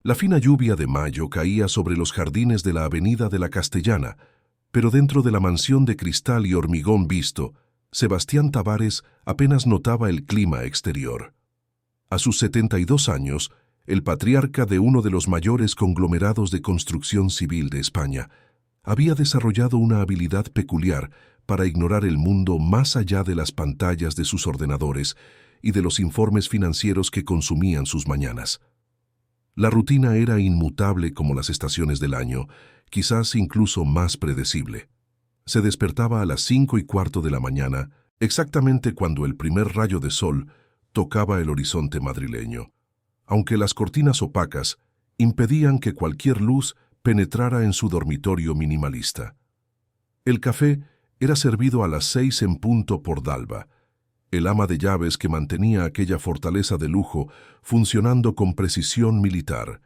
La fina lluvia de mayo caía sobre los jardines de la avenida de la Castellana, pero dentro de la mansión de cristal y hormigón visto, Sebastián Tavares apenas notaba el clima exterior. A sus 72 años, el patriarca de uno de los mayores conglomerados de construcción civil de España, había desarrollado una habilidad peculiar para ignorar el mundo más allá de las pantallas de sus ordenadores y de los informes financieros que consumían sus mañanas. La rutina era inmutable como las estaciones del año, quizás incluso más predecible. Se despertaba a las 5:15 de la mañana, exactamente cuando el primer rayo de sol tocaba el horizonte madrileño, aunque las cortinas opacas impedían que cualquier luz penetrara en su dormitorio minimalista. El café era servido a las 6 en punto por Dalva, el ama de llaves que mantenía aquella fortaleza de lujo funcionando con precisión militar.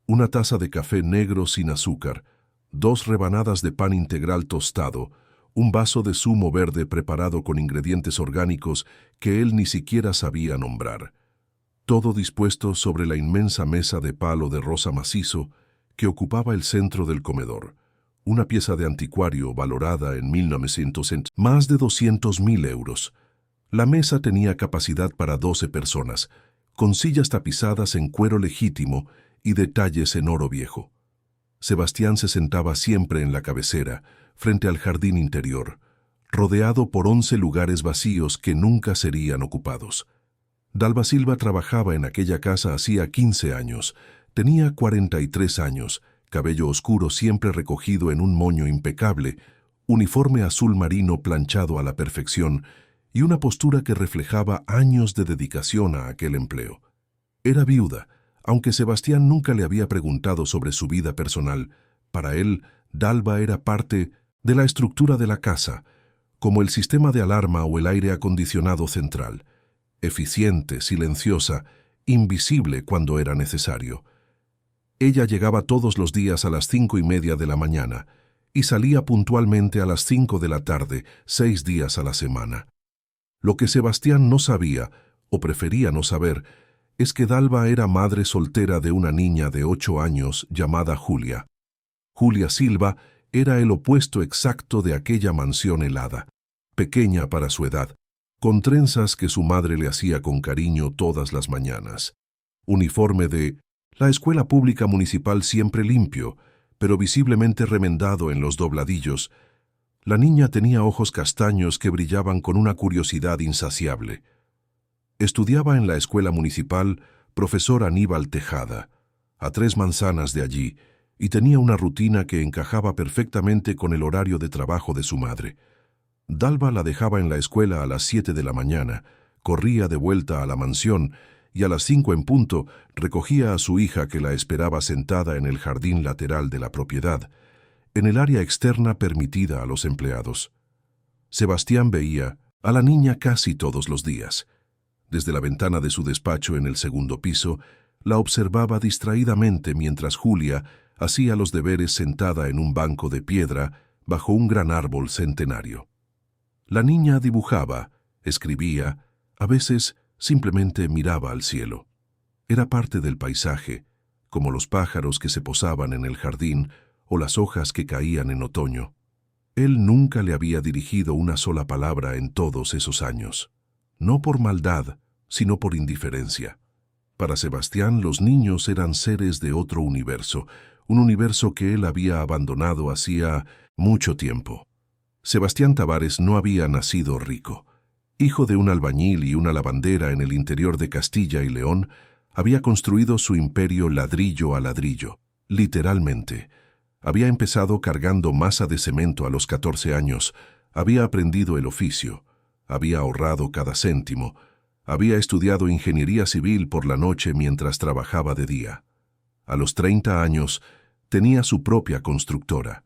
Una taza de café negro sin azúcar, 2 rebanadas de pan integral tostado, un vaso de zumo verde preparado con ingredientes orgánicos que él ni siquiera sabía nombrar. Todo dispuesto sobre la inmensa mesa de palo de rosa macizo que ocupaba el centro del comedor, una pieza de anticuario valorada en 1900 en más de 200.000 euros. La mesa tenía capacidad para 12 personas, con sillas tapizadas en cuero legítimo y detalles en oro viejo. Sebastián se sentaba siempre en la cabecera, frente al jardín interior, rodeado por 11 lugares vacíos que nunca serían ocupados. Dalva Silva trabajaba en aquella casa hacía 15 años, tenía 43 años, cabello oscuro siempre recogido en un moño impecable, uniforme azul marino planchado a la perfección, y una postura que reflejaba años de dedicación a aquel empleo. Era viuda, aunque Sebastián nunca le había preguntado sobre su vida personal. Para él, Dalva era parte de la estructura de la casa, como el sistema de alarma o el aire acondicionado central, eficiente, silenciosa, invisible cuando era necesario. Ella llegaba todos los días a las 5:30 de la mañana y salía puntualmente a las 5 de la tarde, 6 días a la semana. Lo que Sebastián no sabía, o prefería no saber, es que Dalva era madre soltera de una niña de 8 años llamada Julia. Julia Silva era el opuesto exacto de aquella mansión helada, pequeña para su edad, con trenzas que su madre le hacía con cariño todas las mañanas. Uniforme de la escuela pública municipal siempre limpio, pero visiblemente remendado en los dobladillos. La niña tenía ojos castaños que brillaban con una curiosidad insaciable. Estudiaba en la escuela municipal profesor Aníbal Tejada, a 3 manzanas de allí, y tenía una rutina que encajaba perfectamente con el horario de trabajo de su madre. Dalva la dejaba en la escuela a las 7 de la mañana, corría de vuelta a la mansión y a las 5 en punto recogía a su hija que la esperaba sentada en el jardín lateral de la propiedad, en el área externa permitida a los empleados. Sebastián veía a la niña casi todos los días. Desde la ventana de su despacho en el segundo piso, la observaba distraídamente mientras Julia hacía los deberes sentada en un banco de piedra bajo un gran árbol centenario. La niña dibujaba, escribía, a veces simplemente miraba al cielo. Era parte del paisaje, como los pájaros que se posaban en el jardín o las hojas que caían en otoño. Él nunca le había dirigido una sola palabra en todos esos años. No por maldad, sino por indiferencia. Para Sebastián, los niños eran seres de otro universo, un universo que él había abandonado hacía mucho tiempo. Sebastián Tavares no había nacido rico. Hijo de un albañil y una lavandera en el interior de Castilla y León, había construido su imperio ladrillo a ladrillo, literalmente. Había empezado cargando masa de cemento a los 14 años, había aprendido el oficio, había ahorrado cada céntimo, había estudiado ingeniería civil por la noche mientras trabajaba de día. A los 30 años tenía su propia constructora.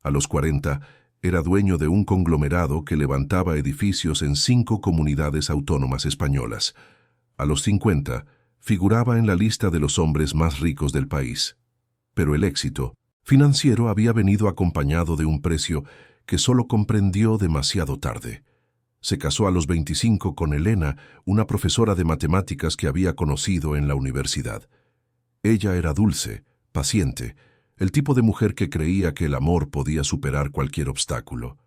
A los 40 era dueño de un conglomerado que levantaba edificios en 5 comunidades autónomas españolas. A los 50 figuraba en la lista de los hombres más ricos del país. Pero el éxito financiero había venido acompañado de un precio que solo comprendió demasiado tarde. Se casó a los 25 con Elena, una profesora de matemáticas que había conocido en la universidad. Ella era dulce, paciente, el tipo de mujer que creía que el amor podía superar cualquier obstáculo.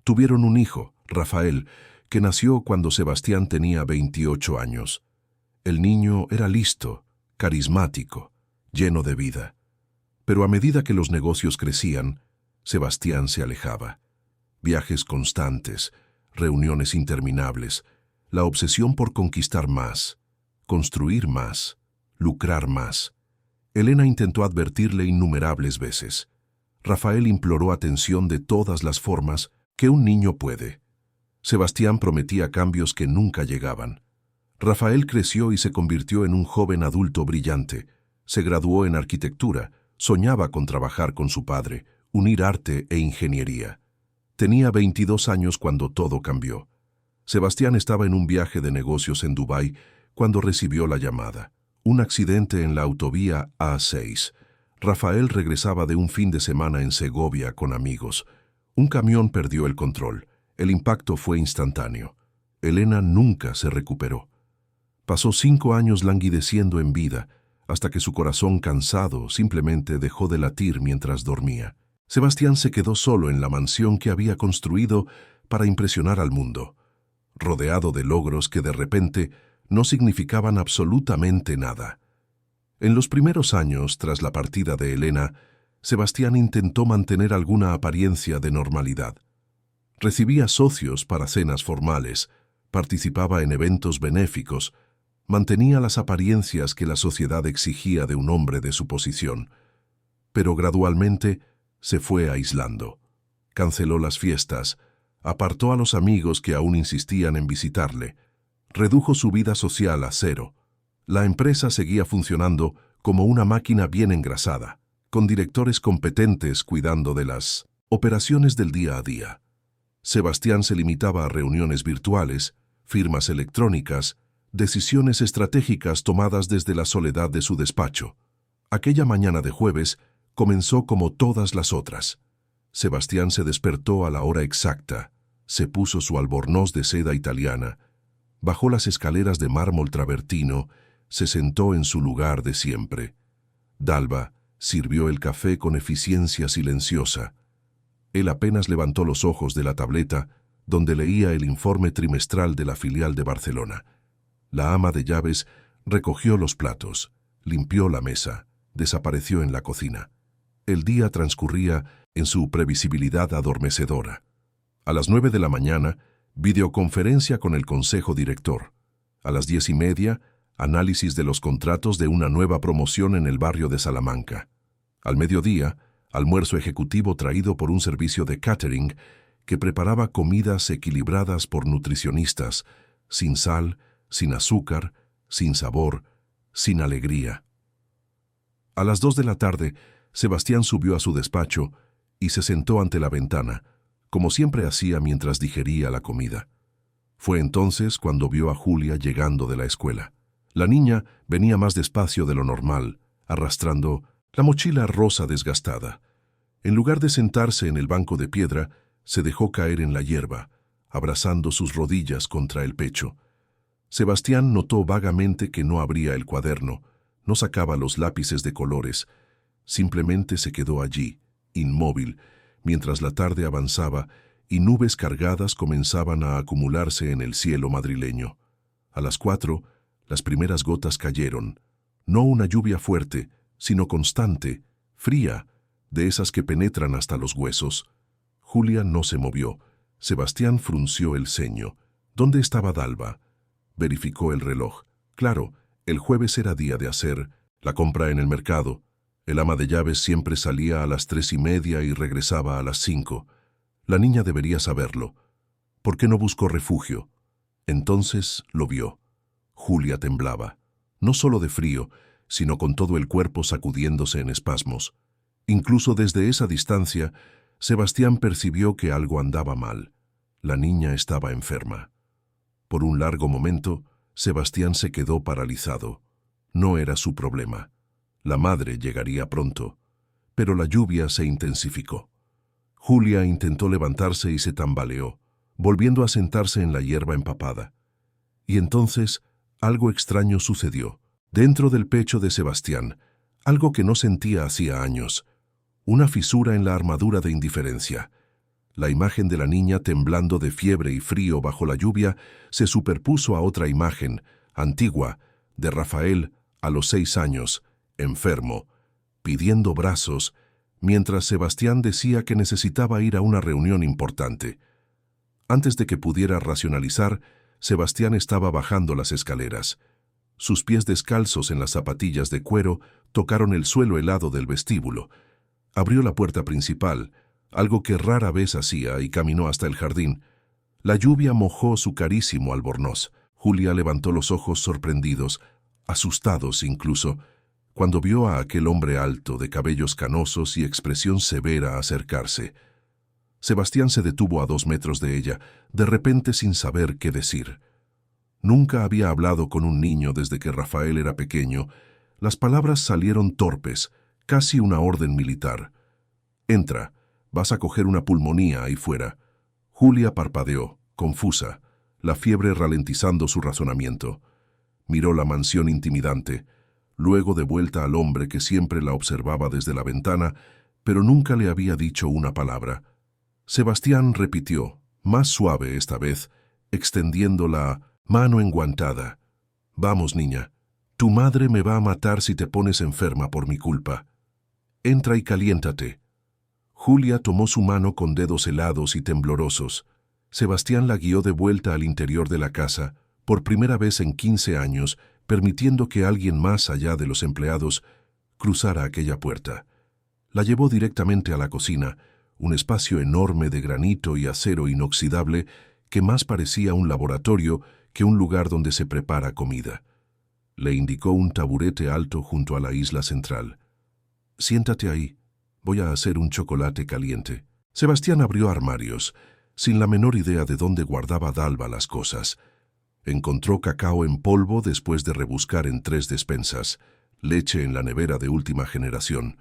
Tuvieron un hijo, Rafael, que nació cuando Sebastián tenía 28 años. El niño era listo, carismático, lleno de vida. Pero a medida que los negocios crecían, Sebastián se alejaba. Viajes constantes, reuniones interminables, la obsesión por conquistar más, construir más, lucrar más. Elena intentó advertirle innumerables veces. Rafael imploró atención de todas las formas que un niño puede. Sebastián prometía cambios que nunca llegaban. Rafael creció y se convirtió en un joven adulto brillante. Se graduó en arquitectura, soñaba con trabajar con su padre, unir arte e ingeniería. Tenía 22 años cuando todo cambió. Sebastián estaba en un viaje de negocios en Dubái cuando recibió la llamada. Un accidente en la autovía A6. Rafael regresaba de un fin de semana en Segovia con amigos. Un camión perdió el control. El impacto fue instantáneo. Elena nunca se recuperó. Pasó 5 años languideciendo en vida, hasta que su corazón cansado simplemente dejó de latir mientras dormía. Sebastián se quedó solo en la mansión que había construido para impresionar al mundo, rodeado de logros que de repente no significaban absolutamente nada. En los primeros años, tras la partida de Elena, Sebastián intentó mantener alguna apariencia de normalidad. Recibía socios para cenas formales, participaba en eventos benéficos, mantenía las apariencias que la sociedad exigía de un hombre de su posición. Pero gradualmente se fue aislando. Canceló las fiestas, apartó a los amigos que aún insistían en visitarle, redujo su vida social a cero. La empresa seguía funcionando como una máquina bien engrasada, con directores competentes cuidando de las operaciones del día a día. Sebastián se limitaba a reuniones virtuales, firmas electrónicas, decisiones estratégicas tomadas desde la soledad de su despacho. Aquella mañana de jueves comenzó como todas las otras. Sebastián se despertó a la hora exacta, se puso su albornoz de seda italiana, bajó las escaleras de mármol travertino, se sentó en su lugar de siempre. Dalva sirvió el café con eficiencia silenciosa. Él apenas levantó los ojos de la tableta donde leía el informe trimestral de la filial de Barcelona. La ama de llaves recogió los platos, limpió la mesa, desapareció en la cocina. El día transcurría en su previsibilidad adormecedora. A las 9 de la mañana, videoconferencia con el consejo director. A las 10:30, análisis de los contratos de una nueva promoción en el barrio de Salamanca. Al mediodía, almuerzo ejecutivo traído por un servicio de catering que preparaba comidas equilibradas por nutricionistas, sin sal, sin azúcar, sin sabor, sin alegría. A las 2 de la tarde, Sebastián subió a su despacho y se sentó ante la ventana, como siempre hacía mientras digería la comida. Fue entonces cuando vio a Julia llegando de la escuela. La niña venía más despacio de lo normal, arrastrando la mochila rosa desgastada. En lugar de sentarse en el banco de piedra, se dejó caer en la hierba, abrazando sus rodillas contra el pecho. Sebastián notó vagamente que no abría el cuaderno, no sacaba los lápices de colores, simplemente se quedó allí, inmóvil, mientras la tarde avanzaba y nubes cargadas comenzaban a acumularse en el cielo madrileño. A las 4, las primeras gotas cayeron, no una lluvia fuerte, sino constante, fría, de esas que penetran hasta los huesos. Julia no se movió. Sebastián frunció el ceño. ¿Dónde estaba Dalva? Verificó el reloj. Claro, el jueves era día de hacer la compra en el mercado. El ama de llaves siempre salía a las 3:30 y regresaba a las 5. La niña debería saberlo. ¿Por qué no buscó refugio? Entonces lo vio. Julia temblaba, no solo de frío, sino con todo el cuerpo sacudiéndose en espasmos. Incluso desde esa distancia, Sebastián percibió que algo andaba mal. La niña estaba enferma. Por un largo momento, Sebastián se quedó paralizado. No era su problema. La madre llegaría pronto. Pero la lluvia se intensificó. Julia intentó levantarse y se tambaleó, volviendo a sentarse en la hierba empapada. Y entonces, algo extraño sucedió. Dentro del pecho de Sebastián, algo que no sentía hacía años, una fisura en la armadura de indiferencia. La imagen de la niña temblando de fiebre y frío bajo la lluvia se superpuso a otra imagen, antigua, de Rafael a los 6 años, enfermo, pidiendo brazos, mientras Sebastián decía que necesitaba ir a una reunión importante. Antes de que pudiera racionalizar, Sebastián estaba bajando las escaleras. Sus pies descalzos en las zapatillas de cuero tocaron el suelo helado del vestíbulo. Abrió la puerta principal, algo que rara vez hacía, y caminó hasta el jardín. La lluvia mojó su carísimo albornoz. Julia levantó los ojos sorprendidos, asustados incluso, cuando vio a aquel hombre alto, de cabellos canosos y expresión severa acercarse. Sebastián se detuvo a 2 metros de ella, de repente sin saber qué decir. Nunca había hablado con un niño desde que Rafael era pequeño. Las palabras salieron torpes, casi una orden militar. «Entra, vas a coger una pulmonía ahí fuera». Julia parpadeó, confusa, la fiebre ralentizando su razonamiento. Miró la mansión intimidante, luego de vuelta al hombre que siempre la observaba desde la ventana, pero nunca le había dicho una palabra. Sebastián repitió, más suave esta vez, extendiendo la mano enguantada. «Vamos, niña, tu madre me va a matar si te pones enferma por mi culpa. Entra y caliéntate». Julia tomó su mano con dedos helados y temblorosos. Sebastián la guió de vuelta al interior de la casa, por primera vez en 15 años, permitiendo que alguien más allá de los empleados cruzara aquella puerta. La llevó directamente a la cocina, un espacio enorme de granito y acero inoxidable que más parecía un laboratorio que un lugar donde se prepara comida. Le indicó un taburete alto junto a la isla central. «Siéntate ahí, voy a hacer un chocolate caliente». Sebastián abrió armarios, sin la menor idea de dónde guardaba Dalva las cosas. Encontró cacao en polvo después de rebuscar en 3 despensas, leche en la nevera de última generación.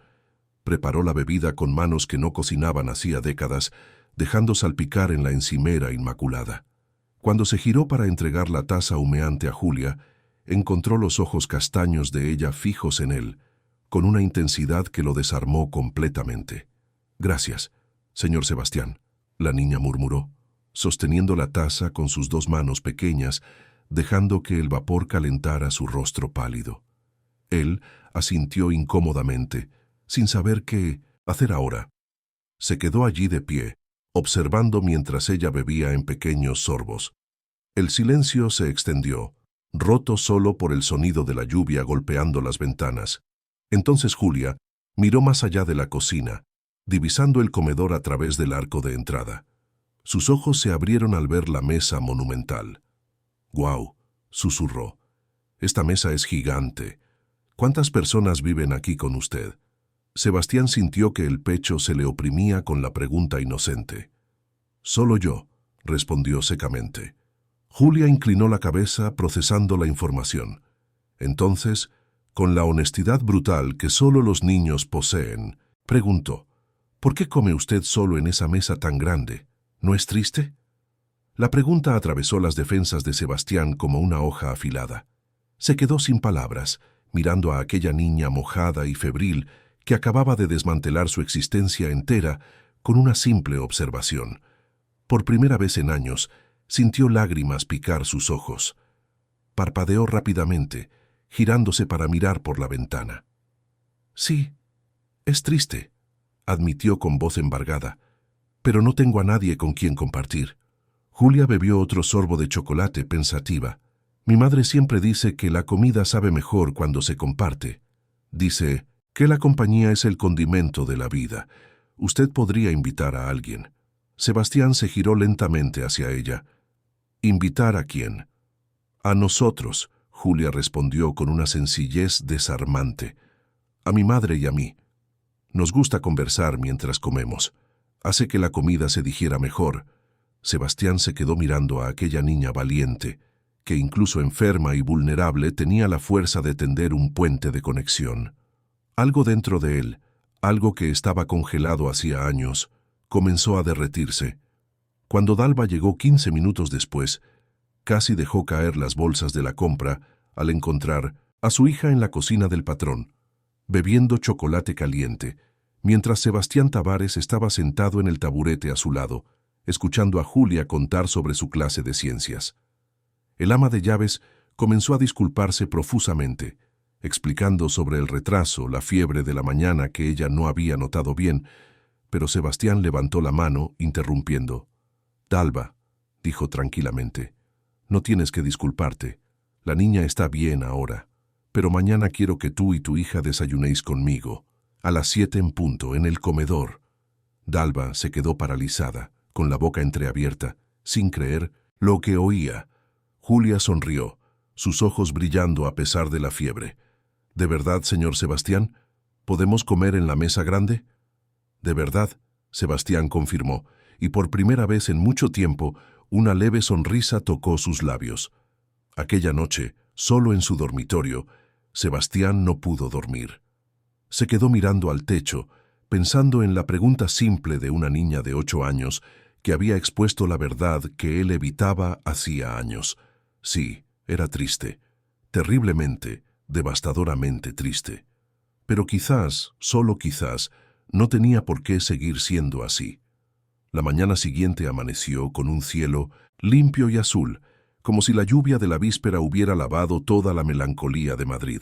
Preparó la bebida con manos que no cocinaban hacía décadas, dejando salpicar en la encimera inmaculada. Cuando se giró para entregar la taza humeante a Julia, encontró los ojos castaños de ella fijos en él, con una intensidad que lo desarmó completamente. «Gracias, señor Sebastián», la niña murmuró, sosteniendo la taza con sus 2 manos pequeñas, dejando que el vapor calentara su rostro pálido. Él asintió incómodamente, sin saber qué hacer ahora. Se quedó allí de pie, observando mientras ella bebía en pequeños sorbos. El silencio se extendió, roto solo por el sonido de la lluvia golpeando las ventanas. Entonces Julia miró más allá de la cocina, divisando el comedor a través del arco de entrada. Sus ojos se abrieron al ver la mesa monumental. «¡Guau!», susurró. «Esta mesa es gigante. ¿Cuántas personas viven aquí con usted?». Sebastián sintió que el pecho se le oprimía con la pregunta inocente. «Solo yo», respondió secamente. Julia inclinó la cabeza procesando la información. Entonces, con la honestidad brutal que solo los niños poseen, preguntó, «¿Por qué come usted solo en esa mesa tan grande? ¿No es triste?». La pregunta atravesó las defensas de Sebastián como una hoja afilada. Se quedó sin palabras, mirando a aquella niña mojada y febril que acababa de desmantelar su existencia entera con una simple observación. Por primera vez en años, sintió lágrimas picar sus ojos. Parpadeó rápidamente, girándose para mirar por la ventana. «Sí, es triste», admitió con voz embargada, «pero no tengo a nadie con quien compartir». Julia bebió otro sorbo de chocolate pensativa. «Mi madre siempre dice que la comida sabe mejor cuando se comparte. Dice que la compañía es el condimento de la vida. Usted podría invitar a alguien». Sebastián se giró lentamente hacia ella. «¿Invitar a quién?». «A nosotros», Julia respondió con una sencillez desarmante. «A mi madre y a mí. Nos gusta conversar mientras comemos. Hace que la comida se digiera mejor». Sebastián se quedó mirando a aquella niña valiente, que incluso enferma y vulnerable tenía la fuerza de tender un puente de conexión. Algo dentro de él, algo que estaba congelado hacía años, comenzó a derretirse. Cuando Dalva llegó 15 minutos después, casi dejó caer las bolsas de la compra al encontrar a su hija en la cocina del patrón. bebiendo chocolate caliente, mientras Sebastián Tavares estaba sentado en el taburete a su lado, escuchando a Julia contar sobre su clase de ciencias. El ama de llaves comenzó a disculparse profusamente, explicando sobre el retraso, la fiebre de la mañana que ella no había notado bien, pero Sebastián levantó la mano, interrumpiendo. «Dalva», dijo tranquilamente, «no tienes que disculparte. La niña está bien ahora, pero mañana quiero que tú y tu hija desayunéis conmigo, a las 7 en punto, en el comedor». Dalva se quedó paralizada, con la boca entreabierta, sin creer lo que oía. Julia sonrió, sus ojos brillando a pesar de la fiebre. «¿De verdad, señor Sebastián? ¿Podemos comer en la mesa grande?» «De verdad», Sebastián confirmó, y por primera vez en mucho tiempo una leve sonrisa tocó sus labios. Aquella noche, solo en su dormitorio, Sebastián no pudo dormir. Se quedó mirando al techo, pensando en la pregunta simple de una niña de 8 años que había expuesto la verdad que él evitaba hacía años. Sí, era triste, terriblemente, devastadoramente triste. Pero quizás, solo quizás, no tenía por qué seguir siendo así. La mañana siguiente amaneció con un cielo limpio y azul, como si la lluvia de la víspera hubiera lavado toda la melancolía de Madrid.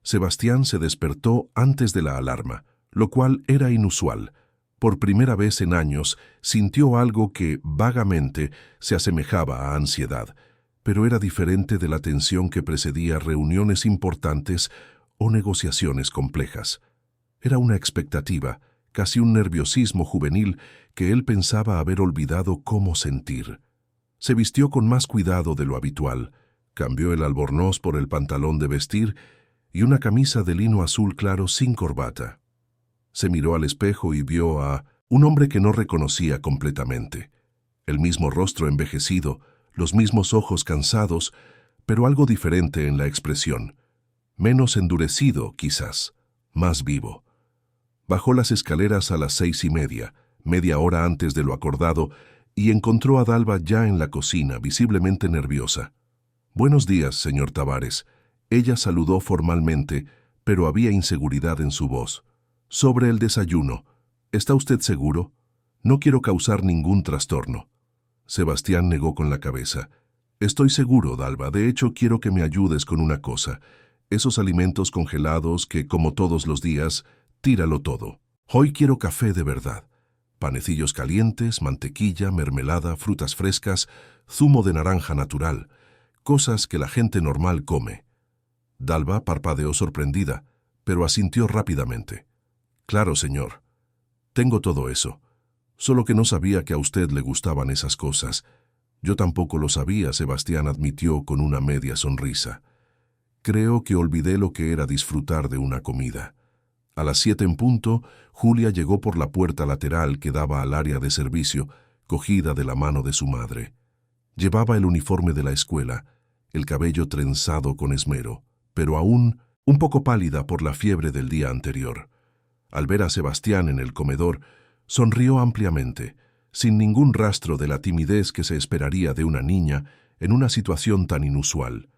Sebastián se despertó antes de la alarma, lo cual era inusual. Por primera vez en años sintió algo que, vagamente, se asemejaba a ansiedad, pero era diferente de la tensión que precedía reuniones importantes o negociaciones complejas. Era una expectativa, casi un nerviosismo juvenil que él pensaba haber olvidado cómo sentir. Se vistió con más cuidado de lo habitual, cambió el albornoz por el pantalón de vestir y una camisa de lino azul claro sin corbata. Se miró al espejo y vio a un hombre que no reconocía completamente. El mismo rostro envejecido, los mismos ojos cansados, pero algo diferente en la expresión. Menos endurecido, quizás, más vivo. Bajó las escaleras a las 6:30, media hora antes de lo acordado, y encontró a Dalva ya en la cocina, visiblemente nerviosa. «Buenos días, señor Tavares». Ella saludó formalmente, pero había inseguridad en su voz. «Sobre el desayuno. ¿Está usted seguro? No quiero causar ningún trastorno». Sebastián negó con la cabeza. «Estoy seguro, Dalva. De hecho, quiero que me ayudes con una cosa. Esos alimentos congelados que, como todos los días, tíralo todo. Hoy quiero café de verdad. Panecillos calientes, mantequilla, mermelada, frutas frescas, zumo de naranja natural, cosas que la gente normal come». Dalva parpadeó sorprendida, pero asintió rápidamente. «Claro, señor. Tengo todo eso. Solo que no sabía que a usted le gustaban esas cosas». «Yo tampoco lo sabía», Sebastián admitió con una media sonrisa. «Creo que olvidé lo que era disfrutar de una comida». A las 7 en punto, Julia llegó por la puerta lateral que daba al área de servicio, cogida de la mano de su madre. Llevaba el uniforme de la escuela, el cabello trenzado con esmero, pero aún un poco pálida por la fiebre del día anterior. Al ver a Sebastián en el comedor, sonrió ampliamente, sin ningún rastro de la timidez que se esperaría de una niña en una situación tan inusual.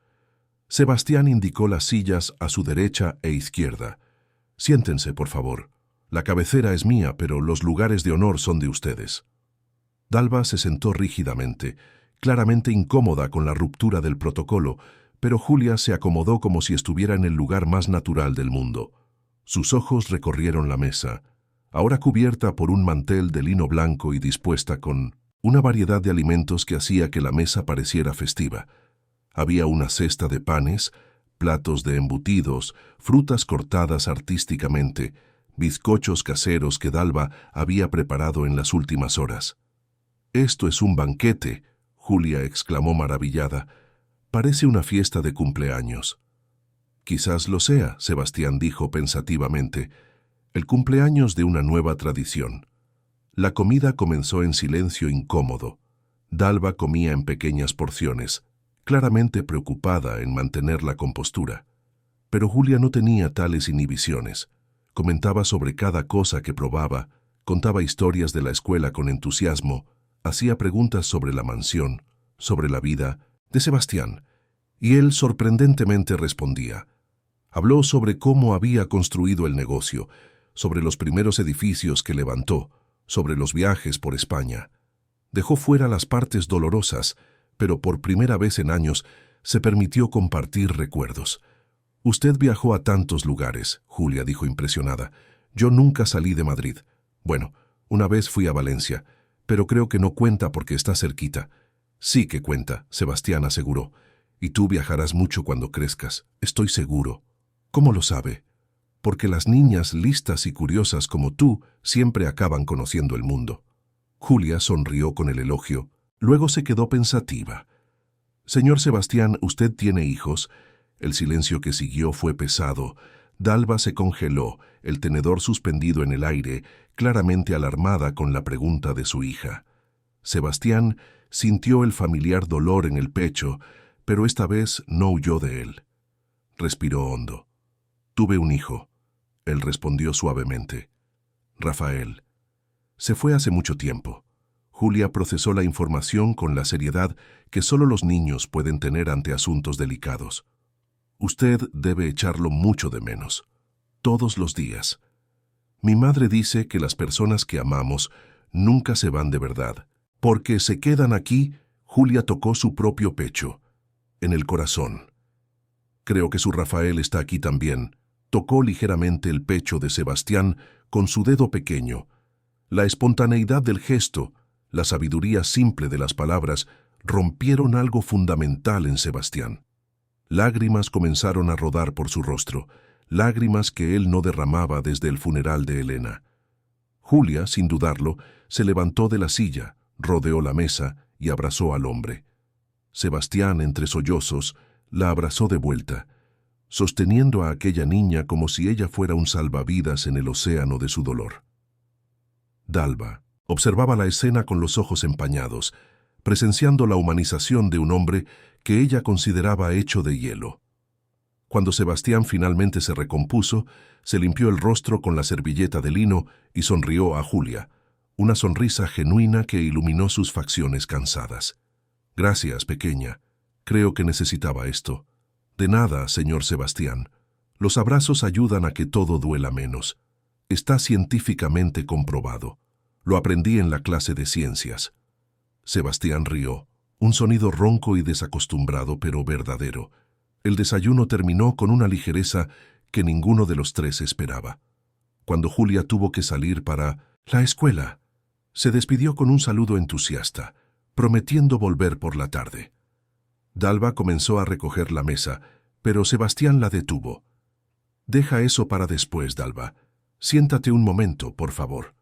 Sebastián indicó las sillas a su derecha e izquierda. «Siéntense, por favor. La cabecera es mía, pero los lugares de honor son de ustedes». Dalva se sentó rígidamente, claramente incómoda con la ruptura del protocolo, pero Julia se acomodó como si estuviera en el lugar más natural del mundo. Sus ojos recorrieron la mesa, ahora cubierta por un mantel de lino blanco y dispuesta con una variedad de alimentos que hacía que la mesa pareciera festiva. Había una cesta de panes, platos de embutidos, frutas cortadas artísticamente, bizcochos caseros que Dalva había preparado en las últimas horas. «Esto es un banquete», Julia exclamó maravillada. «Parece una fiesta de cumpleaños». «Quizás lo sea», Sebastián dijo pensativamente. «El cumpleaños de una nueva tradición». La comida comenzó en silencio incómodo. Dalva comía en pequeñas porciones, claramente preocupada en mantener la compostura. Pero Julia no tenía tales inhibiciones. Comentaba sobre cada cosa que probaba, contaba historias de la escuela con entusiasmo, hacía preguntas sobre la mansión, sobre la vida de Sebastián, y él sorprendentemente respondía. Habló sobre cómo había construido el negocio, sobre los primeros edificios que levantó, sobre los viajes por España. Dejó fuera las partes dolorosas, pero por primera vez en años se permitió compartir recuerdos. «Usted viajó a tantos lugares», Julia dijo impresionada. «Yo nunca salí de Madrid. Bueno, una vez fui a Valencia, pero creo que no cuenta porque está cerquita». «Sí que cuenta», Sebastián aseguró. «Y tú viajarás mucho cuando crezcas, estoy seguro». «¿Cómo lo sabe?» «Porque las niñas listas y curiosas como tú siempre acaban conociendo el mundo». Julia sonrió con el elogio, luego se quedó pensativa. «Señor Sebastián, ¿usted tiene hijos?» El silencio que siguió fue pesado. Dalva se congeló, el tenedor suspendido en el aire, claramente alarmada con la pregunta de su hija. Sebastián sintió el familiar dolor en el pecho, pero esta vez no huyó de él. Respiró hondo. «Tuve un hijo», él respondió suavemente. «Rafael. Se fue hace mucho tiempo». Julia procesó la información con la seriedad que solo los niños pueden tener ante asuntos delicados. «Usted debe echarlo mucho de menos. Todos los días. Mi madre dice que las personas que amamos nunca se van de verdad, porque se quedan aquí». Julia tocó su propio pecho, en el corazón. «Creo que su Rafael está aquí también». Tocó ligeramente el pecho de Sebastián con su dedo pequeño. La espontaneidad del gesto, la sabiduría simple de las palabras, rompieron algo fundamental en Sebastián. Lágrimas comenzaron a rodar por su rostro, lágrimas que él no derramaba desde el funeral de Elena. Julia, sin dudarlo, se levantó de la silla, rodeó la mesa y abrazó al hombre. Sebastián, entre sollozos, la abrazó de vuelta, sosteniendo a aquella niña como si ella fuera un salvavidas en el océano de su dolor. Dalva observaba la escena con los ojos empañados, presenciando la humanización de un hombre que ella consideraba hecho de hielo. Cuando Sebastián finalmente se recompuso, se limpió el rostro con la servilleta de lino y sonrió a Julia, una sonrisa genuina que iluminó sus facciones cansadas. «Gracias, pequeña. Creo que necesitaba esto». «De nada, señor Sebastián. Los abrazos ayudan a que todo duela menos. Está científicamente comprobado. Lo aprendí en la clase de ciencias». Sebastián rió, un sonido ronco y desacostumbrado, pero verdadero. El desayuno terminó con una ligereza que ninguno de los tres esperaba. Cuando Julia tuvo que salir para la escuela, se despidió con un saludo entusiasta, prometiendo volver por la tarde. Dalva comenzó a recoger la mesa, pero Sebastián la detuvo. «Deja eso para después, Dalva. Siéntate un momento, por favor».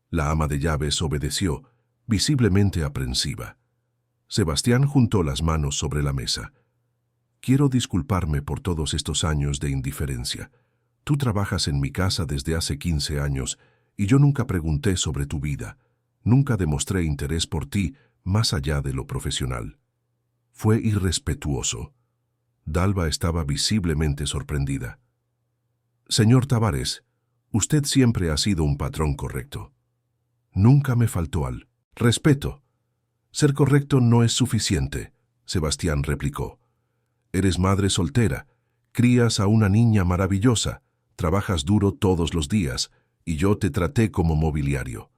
La ama de llaves obedeció, visiblemente aprensiva. Sebastián juntó las manos sobre la mesa. «Quiero disculparme por todos estos años de indiferencia. Tú trabajas en mi casa desde hace 15 años y yo nunca pregunté sobre tu vida. Nunca demostré interés por ti más allá de lo profesional». Fue irrespetuoso. Dalva estaba visiblemente sorprendida. «Señor Tavares, usted siempre ha sido un patrón correcto. Nunca me faltó al respeto». «Ser correcto no es suficiente», Sebastián replicó. «Eres madre soltera, crías a una niña maravillosa, trabajas duro todos los días, y yo te traté como mobiliario.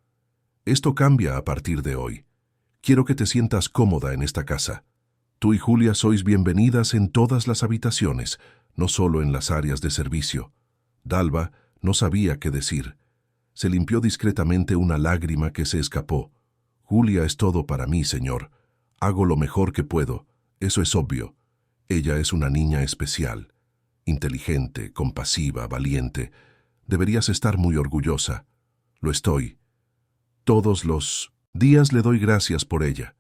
Esto cambia a partir de hoy. Quiero que te sientas cómoda en esta casa. Tú y Julia sois bienvenidas en todas las habitaciones, no solo en las áreas de servicio». Dalva no sabía qué decir. Se limpió discretamente una lágrima que se escapó. «Julia es todo para mí, señor. Hago lo mejor que puedo, eso es obvio. Ella es una niña especial, inteligente, compasiva, valiente. Deberías estar muy orgullosa. Lo estoy. Todos los días le doy gracias por ella».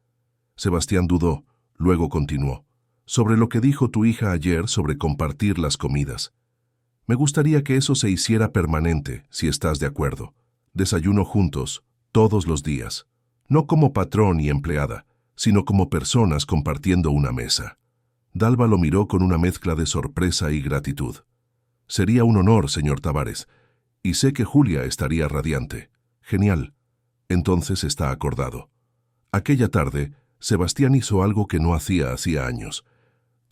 Sebastián dudó, luego continuó. «Sobre lo que dijo tu hija ayer sobre compartir las comidas. Me gustaría que eso se hiciera permanente, si estás de acuerdo. Desayuno juntos, todos los días. No como patrón y empleada, sino como personas compartiendo una mesa». Dalva lo miró con una mezcla de sorpresa y gratitud. «Sería un honor, señor Tavares, y sé que Julia estaría radiante». «Genial. Entonces está acordado». Aquella tarde, Sebastián hizo algo que no hacía años.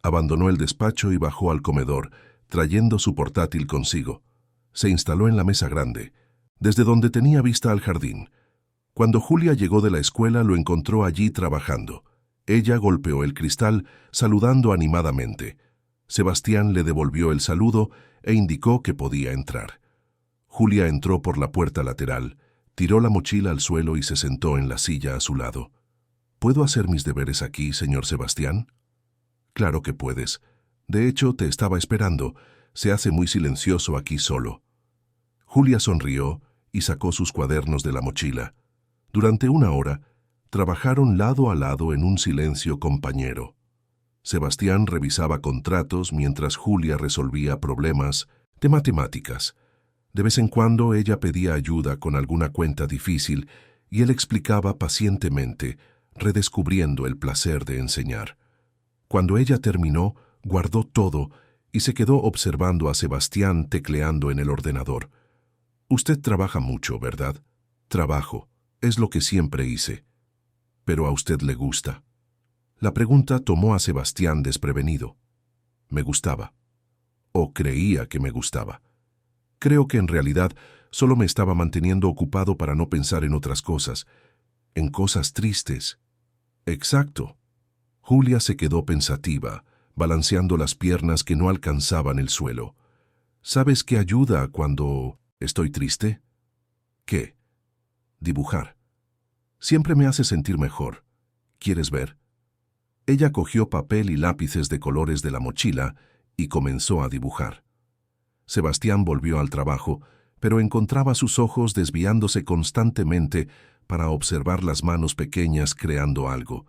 Abandonó el despacho y bajó al comedor, trayendo su portátil consigo. Se instaló en la mesa grande, desde donde tenía vista al jardín. Cuando Julia llegó de la escuela, lo encontró allí trabajando. Ella golpeó el cristal, saludando animadamente. Sebastián le devolvió el saludo e indicó que podía entrar. Julia entró por la puerta lateral, tiró la mochila al suelo y se sentó en la silla a su lado. ¿Puedo hacer mis deberes aquí, señor Sebastián? Claro que puedes. De hecho, te estaba esperando. Se hace muy silencioso aquí solo. Julia sonrió y sacó sus cuadernos de la mochila. Durante 1 hora, trabajaron lado a lado en un silencio compañero. Sebastián revisaba contratos mientras Julia resolvía problemas de matemáticas. De vez en cuando ella pedía ayuda con alguna cuenta difícil y él explicaba pacientemente, redescubriendo el placer de enseñar. Cuando ella terminó, guardó todo y se quedó observando a Sebastián tecleando en el ordenador. Usted trabaja mucho, ¿verdad? Trabajo, es lo que siempre hice. Pero a usted le gusta. La pregunta tomó a Sebastián desprevenido. Me gustaba. O creía que me gustaba. Creo que en realidad solo me estaba manteniendo ocupado para no pensar en otras cosas, en cosas tristes. Exacto. Julia se quedó pensativa, balanceando las piernas que no alcanzaban el suelo. ¿Sabes qué ayuda cuando estoy triste? ¿Qué? Dibujar. Siempre me hace sentir mejor. ¿Quieres ver? Ella cogió papel y lápices de colores de la mochila y comenzó a dibujar. Sebastián volvió al trabajo, pero encontraba sus ojos desviándose constantemente para observar las manos pequeñas creando algo.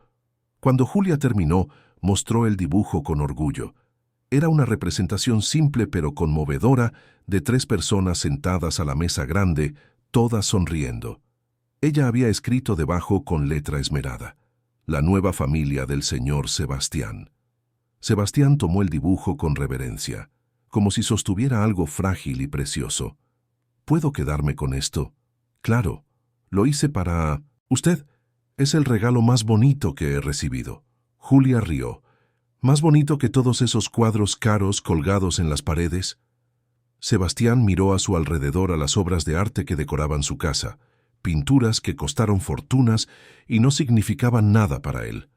Cuando Julia terminó, mostró el dibujo con orgullo. Era una representación simple pero conmovedora de 3 personas sentadas a la mesa grande, todas sonriendo. Ella había escrito debajo con letra esmerada: la nueva familia del señor Sebastián. Sebastián tomó el dibujo con reverencia, como si sostuviera algo frágil y precioso. ¿Puedo quedarme con esto? Claro, lo hice para usted. Es el regalo más bonito que he recibido. Julia rió. ¿Más bonito que todos esos cuadros caros colgados en las paredes? Sebastián miró a su alrededor a las obras de arte que decoraban su casa, pinturas que costaron fortunas y no significaban nada para él.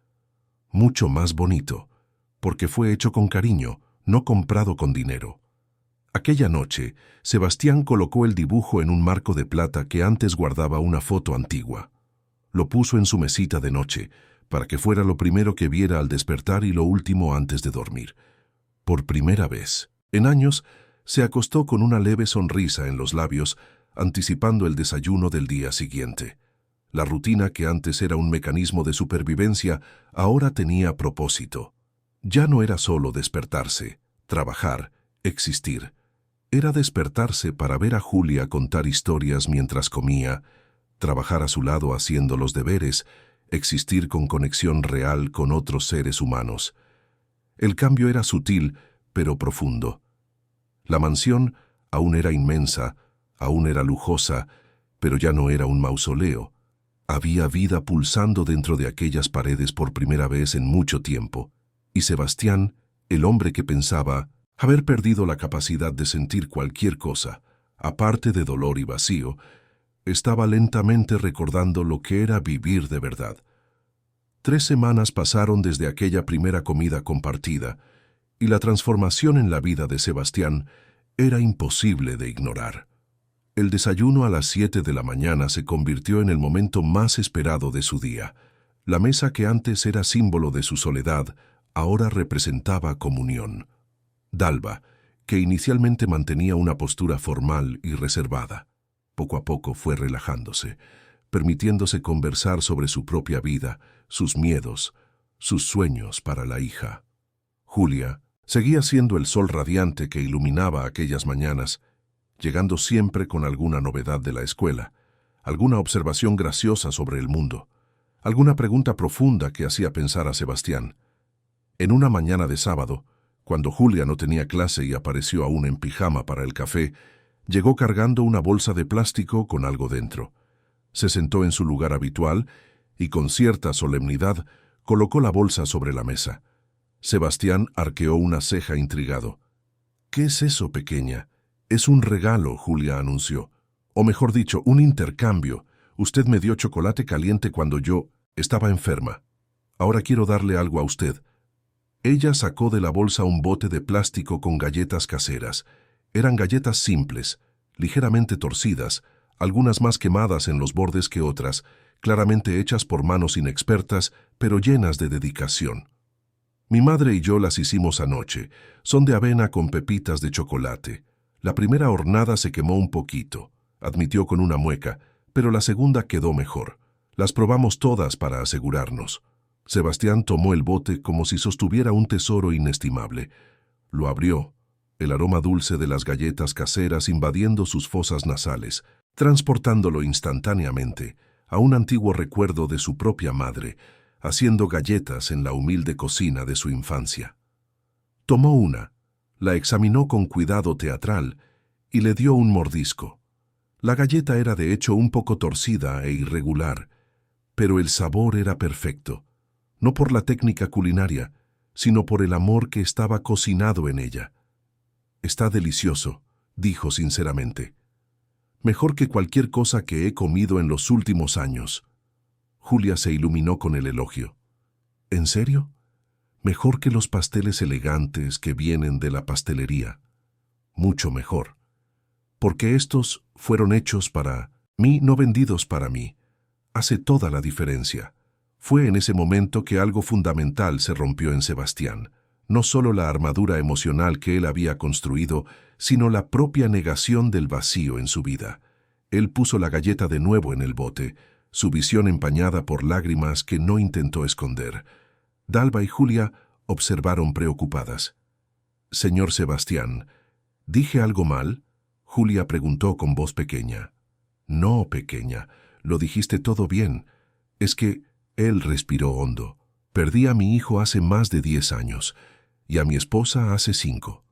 Mucho más bonito, porque fue hecho con cariño, no comprado con dinero. Aquella noche, Sebastián colocó el dibujo en un marco de plata que antes guardaba una foto antigua. Lo puso en su mesita de noche, para que fuera lo primero que viera al despertar y lo último antes de dormir. Por primera vez, en años, se acostó con una leve sonrisa en los labios, anticipando el desayuno del día siguiente. La rutina que antes era un mecanismo de supervivencia, ahora tenía propósito. Ya no era solo despertarse, trabajar, existir. Era despertarse para ver a Julia contar historias mientras comía, trabajar a su lado haciendo los deberes, existir con conexión real con otros seres humanos. El cambio era sutil, pero profundo. La mansión aún era inmensa, aún era lujosa, pero ya no era un mausoleo. Había vida pulsando dentro de aquellas paredes por primera vez en mucho tiempo. Y Sebastián, el hombre que pensaba haber perdido la capacidad de sentir cualquier cosa, aparte de dolor y vacío, estaba lentamente recordando lo que era vivir de verdad. 3 semanas pasaron desde aquella primera comida compartida, y la transformación en la vida de Sebastián era imposible de ignorar. El desayuno a las 7 de la mañana se convirtió en el momento más esperado de su día. La mesa que antes era símbolo de su soledad, ahora representaba comunión. Dalva, que inicialmente mantenía una postura formal y reservada, poco a poco fue relajándose, permitiéndose conversar sobre su propia vida, sus miedos, sus sueños para la hija. Julia seguía siendo el sol radiante que iluminaba aquellas mañanas, llegando siempre con alguna novedad de la escuela, alguna observación graciosa sobre el mundo, alguna pregunta profunda que hacía pensar a Sebastián. En una mañana de sábado, cuando Julia no tenía clase y apareció aún en pijama para el café, llegó cargando una bolsa de plástico con algo dentro. Se sentó en su lugar habitual y con cierta solemnidad colocó la bolsa sobre la mesa. Sebastián arqueó una ceja intrigado. ¿Qué es eso, pequeña? Es un regalo, Julia anunció. O mejor dicho, un intercambio. Usted me dio chocolate caliente cuando yo estaba enferma. Ahora quiero darle algo a usted. Ella sacó de la bolsa un bote de plástico con galletas caseras. Eran galletas simples, ligeramente torcidas, algunas más quemadas en los bordes que otras, claramente hechas por manos inexpertas, pero llenas de dedicación. Mi madre y yo las hicimos anoche. Son de avena con pepitas de chocolate. La primera hornada se quemó un poquito, admitió con una mueca, pero la segunda quedó mejor. Las probamos todas para asegurarnos. Sebastián tomó el bote como si sostuviera un tesoro inestimable. Lo abrió, el aroma dulce de las galletas caseras invadiendo sus fosas nasales, transportándolo instantáneamente a un antiguo recuerdo de su propia madre, haciendo galletas en la humilde cocina de su infancia. Tomó una, la examinó con cuidado teatral y le dio un mordisco. La galleta era de hecho un poco torcida e irregular, pero el sabor era perfecto, no por la técnica culinaria, sino por el amor que estaba cocinado en ella. «Está delicioso», dijo sinceramente. «Mejor que cualquier cosa que he comido en los últimos años». Julia se iluminó con el elogio. «¿En serio? Mejor que los pasteles elegantes que vienen de la pastelería. Mucho mejor. Porque estos fueron hechos para mí, no vendidos para mí. Hace toda la diferencia». Fue en ese momento que algo fundamental se rompió en Sebastián. No solo la armadura emocional que él había construido, sino la propia negación del vacío en su vida. Él puso la galleta de nuevo en el bote, su visión empañada por lágrimas que no intentó esconder. Dalva y Julia observaron preocupadas. «Señor Sebastián, ¿dije algo mal?», Julia preguntó con voz pequeña. «No, pequeña, lo dijiste todo bien. Es que…» Él respiró hondo. «Perdí a mi hijo hace más de 10 años y a mi esposa hace 5.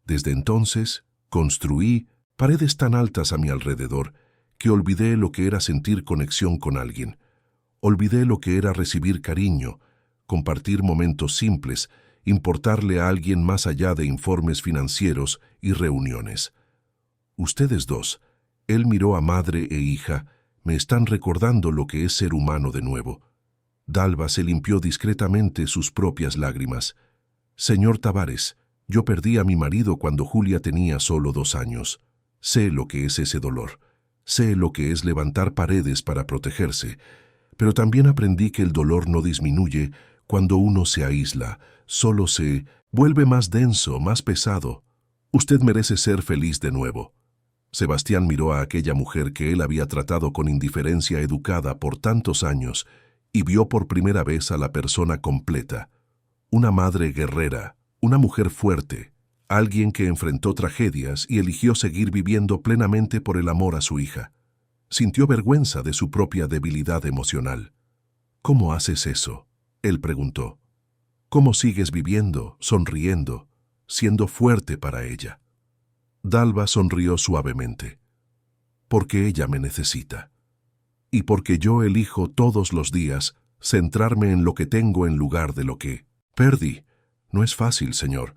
Desde entonces construí paredes tan altas a mi alrededor que olvidé lo que era sentir conexión con alguien. Olvidé lo que era recibir cariño, compartir momentos simples, importarle a alguien más allá de informes financieros y reuniones. Ustedes dos», él miró a madre e hija, «me están recordando lo que es ser humano de nuevo». Dalva se limpió discretamente sus propias lágrimas. «Señor Tavares, yo perdí a mi marido cuando Julia tenía solo 2 años. Sé lo que es ese dolor. Sé lo que es levantar paredes para protegerse. Pero también aprendí que el dolor no disminuye cuando uno se aísla, solo se vuelve más denso, más pesado. Usted merece ser feliz de nuevo». Sebastián miró a aquella mujer que él había tratado con indiferencia educada por tantos años y vio por primera vez a la persona completa. Una madre guerrera, una mujer fuerte, alguien que enfrentó tragedias y eligió seguir viviendo plenamente por el amor a su hija. Sintió vergüenza de su propia debilidad emocional. «¿Cómo haces eso?», él preguntó. «¿Cómo sigues viviendo, sonriendo, siendo fuerte para ella?». Dalva sonrió suavemente. «Porque ella me necesita. Y porque yo elijo todos los días centrarme en lo que tengo en lugar de lo que perdí. No es fácil, señor.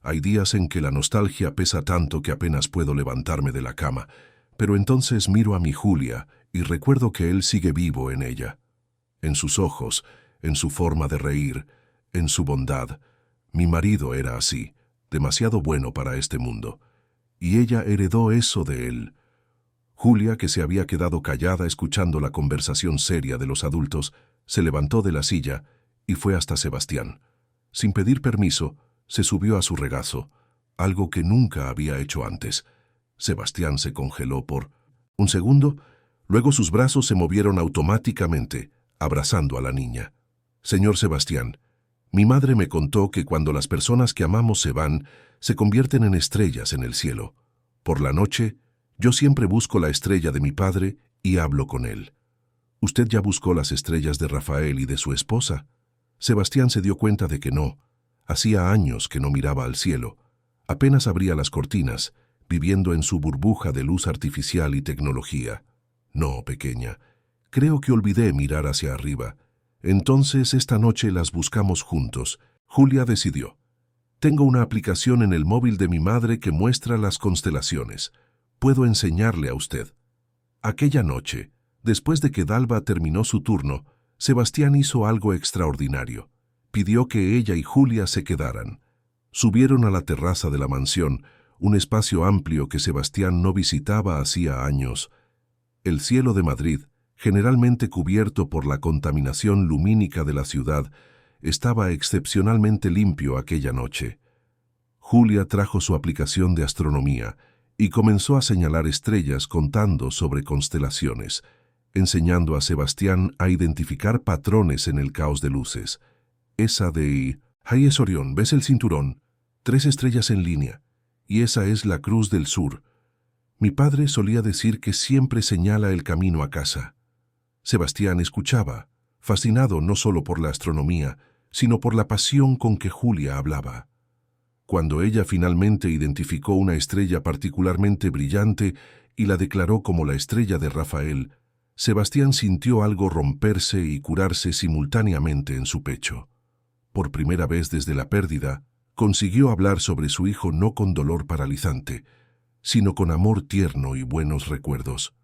Hay días en que la nostalgia pesa tanto que apenas puedo levantarme de la cama, pero entonces miro a mi Julia y recuerdo que él sigue vivo en ella. En sus ojos, en su forma de reír, en su bondad. Mi marido era así, demasiado bueno para este mundo. Y ella heredó eso de él». Julia, que se había quedado callada escuchando la conversación seria de los adultos, se levantó de la silla y fue hasta Sebastián. Sin pedir permiso, se subió a su regazo, algo que nunca había hecho antes. Sebastián se congeló por un segundo, luego sus brazos se movieron automáticamente, abrazando a la niña. «Señor Sebastián, mi madre me contó que cuando las personas que amamos se van, se convierten en estrellas en el cielo. Por la noche, yo siempre busco la estrella de mi padre y hablo con él. ¿Usted ya buscó las estrellas de Rafael y de su esposa?». Sebastián se dio cuenta de que no. Hacía años que no miraba al cielo. Apenas abría las cortinas, viviendo en su burbuja de luz artificial y tecnología. «No, pequeña, creo que olvidé mirar hacia arriba. Entonces esta noche las buscamos juntos». Julia decidió. Tengo una aplicación en el móvil de mi madre que muestra las constelaciones. Puedo enseñarle a usted. Aquella noche, después de que Dalva terminó su turno, Sebastián hizo algo extraordinario. Pidió que ella y Julia se quedaran. Subieron a la terraza de la mansión, un espacio amplio que Sebastián no visitaba hacía años. El cielo de Madrid, generalmente cubierto por la contaminación lumínica de la ciudad, estaba excepcionalmente limpio aquella noche. Julia trajo su aplicación de astronomía y comenzó a señalar estrellas contando sobre constelaciones, enseñando a Sebastián a identificar patrones en el caos de luces. Esa de ahí es Orión, ¿ves el cinturón? 3 estrellas en línea, y esa es la Cruz del Sur. Mi padre solía decir que siempre señala el camino a casa. Sebastián escuchaba, fascinado no solo por la astronomía, sino por la pasión con que Julia hablaba. Cuando ella finalmente identificó una estrella particularmente brillante y la declaró como la estrella de Rafael, Sebastián sintió algo romperse y curarse simultáneamente en su pecho. Por primera vez desde la pérdida, consiguió hablar sobre su hijo no con dolor paralizante, sino con amor tierno y buenos recuerdos.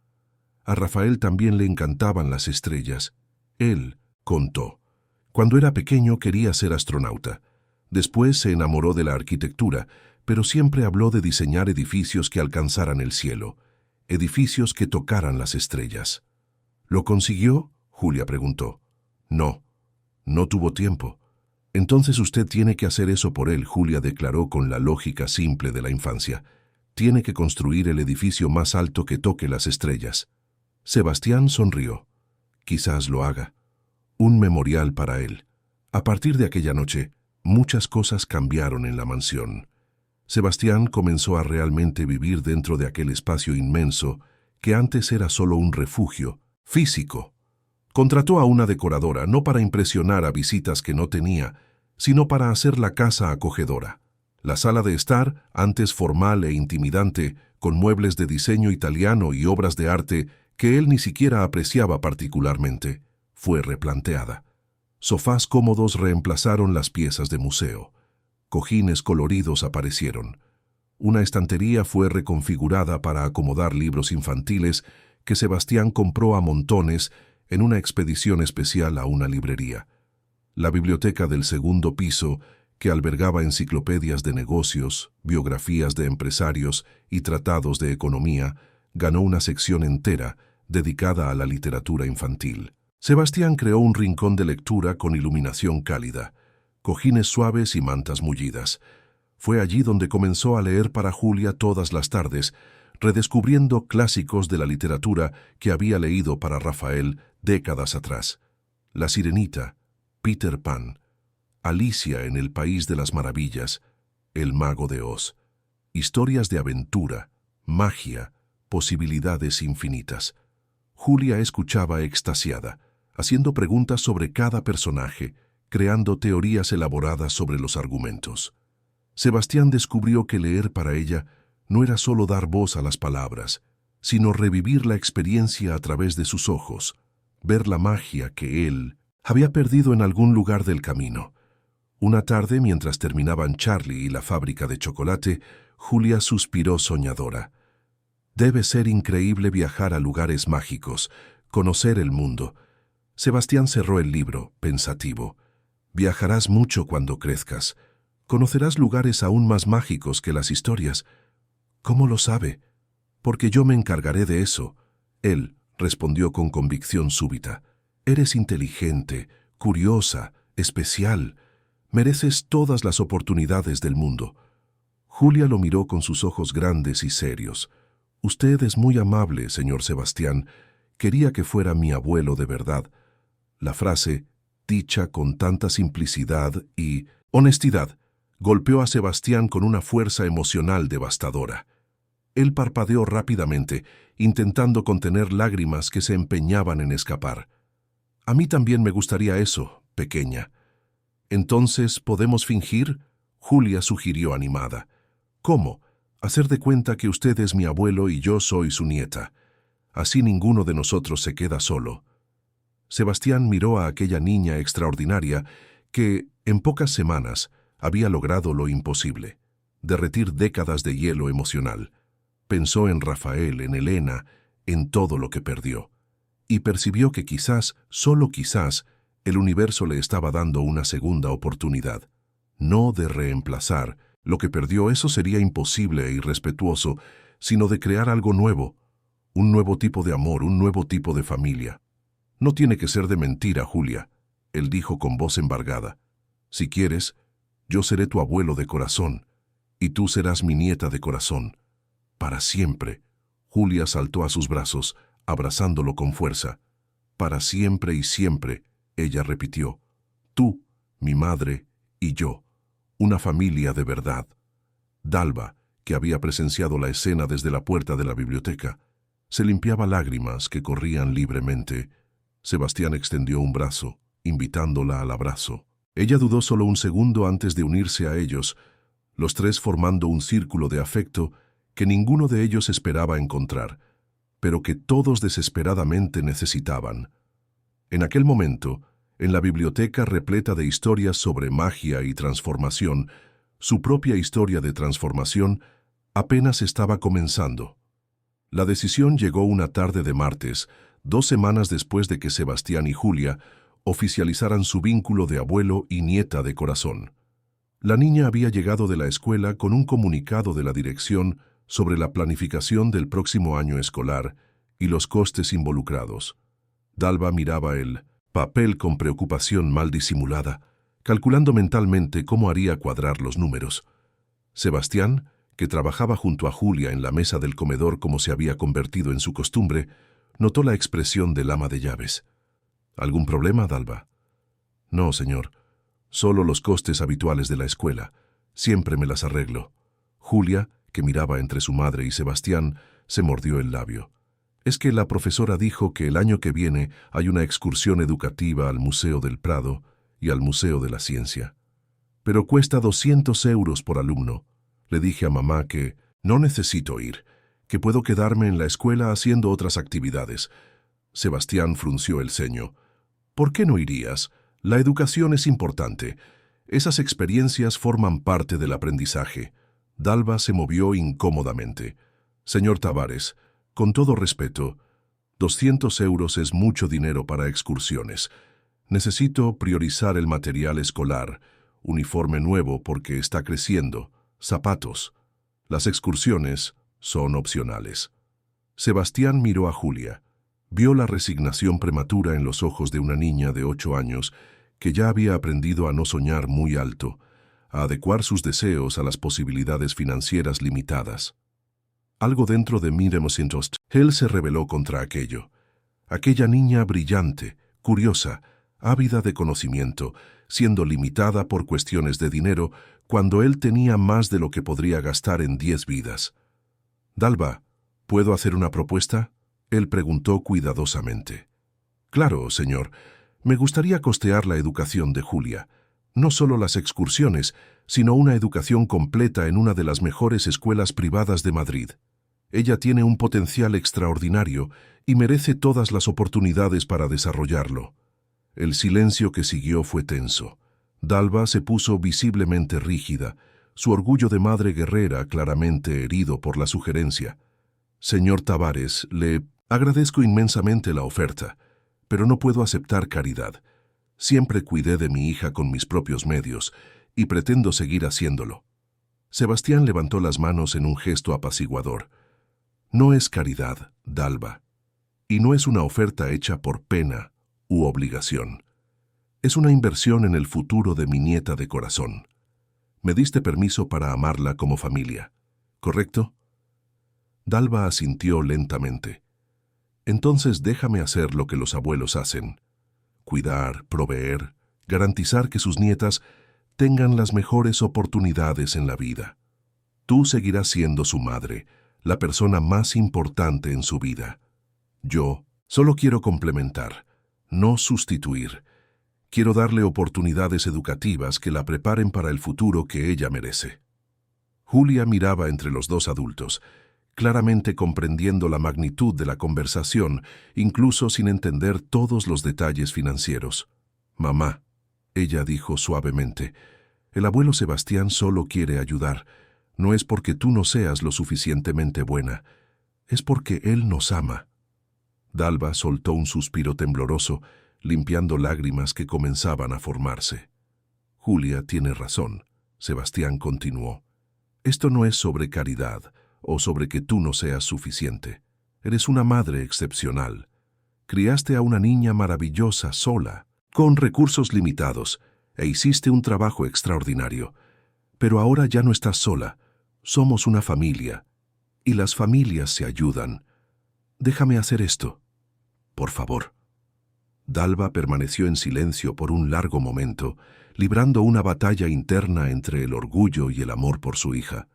A Rafael también le encantaban las estrellas. Él contó. Cuando era pequeño quería ser astronauta. Después se enamoró de la arquitectura, pero siempre habló de diseñar edificios que alcanzaran el cielo, edificios que tocaran las estrellas. ¿Lo consiguió?, Julia preguntó. No, no tuvo tiempo. Entonces usted tiene que hacer eso por él, Julia declaró con la lógica simple de la infancia. Tiene que construir el edificio más alto que toque las estrellas. Sebastián sonrió. Quizás lo haga. Un memorial para él. A partir de aquella noche, muchas cosas cambiaron en la mansión. Sebastián comenzó a realmente vivir dentro de aquel espacio inmenso que antes era solo un refugio físico. Contrató a una decoradora no para impresionar a visitas que no tenía, sino para hacer la casa acogedora. La sala de estar, antes formal e intimidante, con muebles de diseño italiano y obras de arte que él ni siquiera apreciaba particularmente, fue replanteada. Sofás cómodos reemplazaron las piezas de museo. Cojines coloridos aparecieron. Una estantería fue reconfigurada para acomodar libros infantiles que Sebastián compró a montones en una expedición especial a una librería. La biblioteca del segundo piso, que albergaba enciclopedias de negocios, biografías de empresarios y tratados de economía, ganó una sección entera dedicada a la literatura infantil. Sebastián creó un rincón de lectura con iluminación cálida, cojines suaves y mantas mullidas. Fue allí donde comenzó a leer para Julia todas las tardes, redescubriendo clásicos de la literatura que había leído para Rafael décadas atrás. La Sirenita, Peter Pan, Alicia en el País de las Maravillas, El Mago de Oz. Historias de aventura, magia, posibilidades infinitas. Julia escuchaba extasiada, haciendo preguntas sobre cada personaje, creando teorías elaboradas sobre los argumentos. Sebastián descubrió que leer para ella no era solo dar voz a las palabras, sino revivir la experiencia a través de sus ojos, ver la magia que él había perdido en algún lugar del camino. Una tarde, mientras terminaban Charlie y la fábrica de chocolate, Julia suspiró soñadora. Debe ser increíble viajar a lugares mágicos, conocer el mundo. Sebastián cerró el libro, pensativo. Viajarás mucho cuando crezcas. Conocerás lugares aún más mágicos que las historias. ¿Cómo lo sabe? Porque yo me encargaré de eso. Él respondió con convicción súbita. Eres inteligente, curiosa, especial. Mereces todas las oportunidades del mundo. Julia lo miró con sus ojos grandes y serios. Usted es muy amable, señor Sebastián. Quería que fuera mi abuelo de verdad. La frase, dicha con tanta simplicidad y honestidad, golpeó a Sebastián con una fuerza emocional devastadora. Él parpadeó rápidamente, intentando contener lágrimas que se empeñaban en escapar. A mí también me gustaría eso, pequeña. Entonces, ¿podemos fingir? Julia sugirió animada. ¿Cómo? Hacer de cuenta que usted es mi abuelo y yo soy su nieta. Así ninguno de nosotros se queda solo. Sebastián miró a aquella niña extraordinaria que, en pocas semanas, Había logrado lo imposible, derretir décadas de hielo emocional. Pensó en Rafael, en Elena, en todo lo que perdió, y percibió que quizás, solo quizás, el universo le estaba dando una segunda oportunidad. No de reemplazar lo que perdió, eso sería imposible e irrespetuoso, sino de crear algo nuevo, un nuevo tipo de amor, un nuevo tipo de familia. No tiene que ser de mentira, Julia, él dijo con voz embargada. Si quieres, yo seré tu abuelo de corazón, y tú serás mi nieta de corazón. Para siempre. Julia saltó a sus brazos, abrazándolo con fuerza. Para siempre y siempre, ella repitió. Tú, mi madre, y yo. Una familia de verdad. Dalva, que había presenciado la escena desde la puerta de la biblioteca, se limpiaba lágrimas que corrían libremente. Sebastián extendió un brazo, invitándola al abrazo. Ella dudó solo un segundo antes de unirse a ellos, los tres formando un círculo de afecto que ninguno de ellos esperaba encontrar, pero que todos desesperadamente necesitaban. En aquel momento, en la biblioteca repleta de historias sobre magia y transformación, su propia historia de transformación apenas estaba comenzando. La decisión llegó una tarde de martes, 2 semanas después de que Sebastián y Julia oficializaran su vínculo de abuelo y nieta de corazón. La niña había llegado de la escuela con un comunicado de la dirección sobre la planificación del próximo año escolar y los costes involucrados. Dalva miraba el papel con preocupación mal disimulada, calculando mentalmente cómo haría cuadrar los números. Sebastián, que trabajaba junto a Julia en la mesa del comedor como se había convertido en su costumbre, notó la expresión del ama de llaves. ¿Algún problema, Dalva? No, señor. Solo los costes habituales de la escuela. Siempre me las arreglo. Julia, que miraba entre su madre y Sebastián, se mordió el labio. Es que la profesora dijo que el año que viene hay una excursión educativa al Museo del Prado y al Museo de la Ciencia. Pero cuesta 200 euros por alumno. Le dije a mamá que no necesito ir, que puedo quedarme en la escuela haciendo otras actividades. Sebastián frunció el ceño. ¿Por qué no irías? La educación es importante. Esas experiencias forman parte del aprendizaje. Dalva se movió incómodamente. Señor Tavares, con todo respeto, 200 euros es mucho dinero para excursiones. Necesito priorizar el material escolar, uniforme nuevo porque está creciendo, zapatos. Las excursiones son opcionales. Sebastián miró a Julia. Vio la resignación prematura en los ojos de una niña de 8 años que ya había aprendido a no soñar muy alto, a adecuar sus deseos a las posibilidades financieras limitadas. Algo dentro de mí él se rebeló contra aquello. Aquella niña brillante, curiosa, ávida de conocimiento, siendo limitada por cuestiones de dinero cuando él tenía más de lo que podría gastar en 10 vidas. Dalva, ¿puedo hacer una propuesta? Él preguntó cuidadosamente. Claro, señor. Me gustaría costear la educación de Julia. No solo las excursiones, sino una educación completa en una de las mejores escuelas privadas de Madrid. Ella tiene un potencial extraordinario y merece todas las oportunidades para desarrollarlo. El silencio que siguió fue tenso. Dalva se puso visiblemente rígida, su orgullo de madre guerrera claramente herido por la sugerencia. Señor Tavares, le agradezco inmensamente la oferta, pero no puedo aceptar caridad. Siempre cuidé de mi hija con mis propios medios y pretendo seguir haciéndolo. Sebastián levantó las manos en un gesto apaciguador. No es caridad, Dalva, y no es una oferta hecha por pena u obligación. Es una inversión en el futuro de mi nieta de corazón. Me diste permiso para amarla como familia, ¿correcto? Dalva asintió lentamente. Entonces déjame hacer lo que los abuelos hacen. Cuidar, proveer, garantizar que sus nietas tengan las mejores oportunidades en la vida. Tú seguirás siendo su madre, la persona más importante en su vida. Yo solo quiero complementar, no sustituir. Quiero darle oportunidades educativas que la preparen para el futuro que ella merece. Julia miraba entre los dos adultos, claramente comprendiendo la magnitud de la conversación, incluso sin entender todos los detalles financieros. Mamá, ella dijo suavemente, El abuelo Sebastián solo quiere ayudar. No es porque tú no seas lo suficientemente buena, es porque él nos ama. Dalva soltó un suspiro tembloroso, limpiando lágrimas que comenzaban a formarse. Julia tiene razón, Sebastián continuó. Esto no es sobre caridad o sobre que tú no seas suficiente. Eres una madre excepcional. Criaste a una niña maravillosa sola, con recursos limitados, e hiciste un trabajo extraordinario. Pero ahora ya no estás sola. Somos una familia, y las familias se ayudan. Déjame hacer esto, por favor. Dalva permaneció en silencio por un largo momento, librando una batalla interna entre el orgullo y el amor por su hija.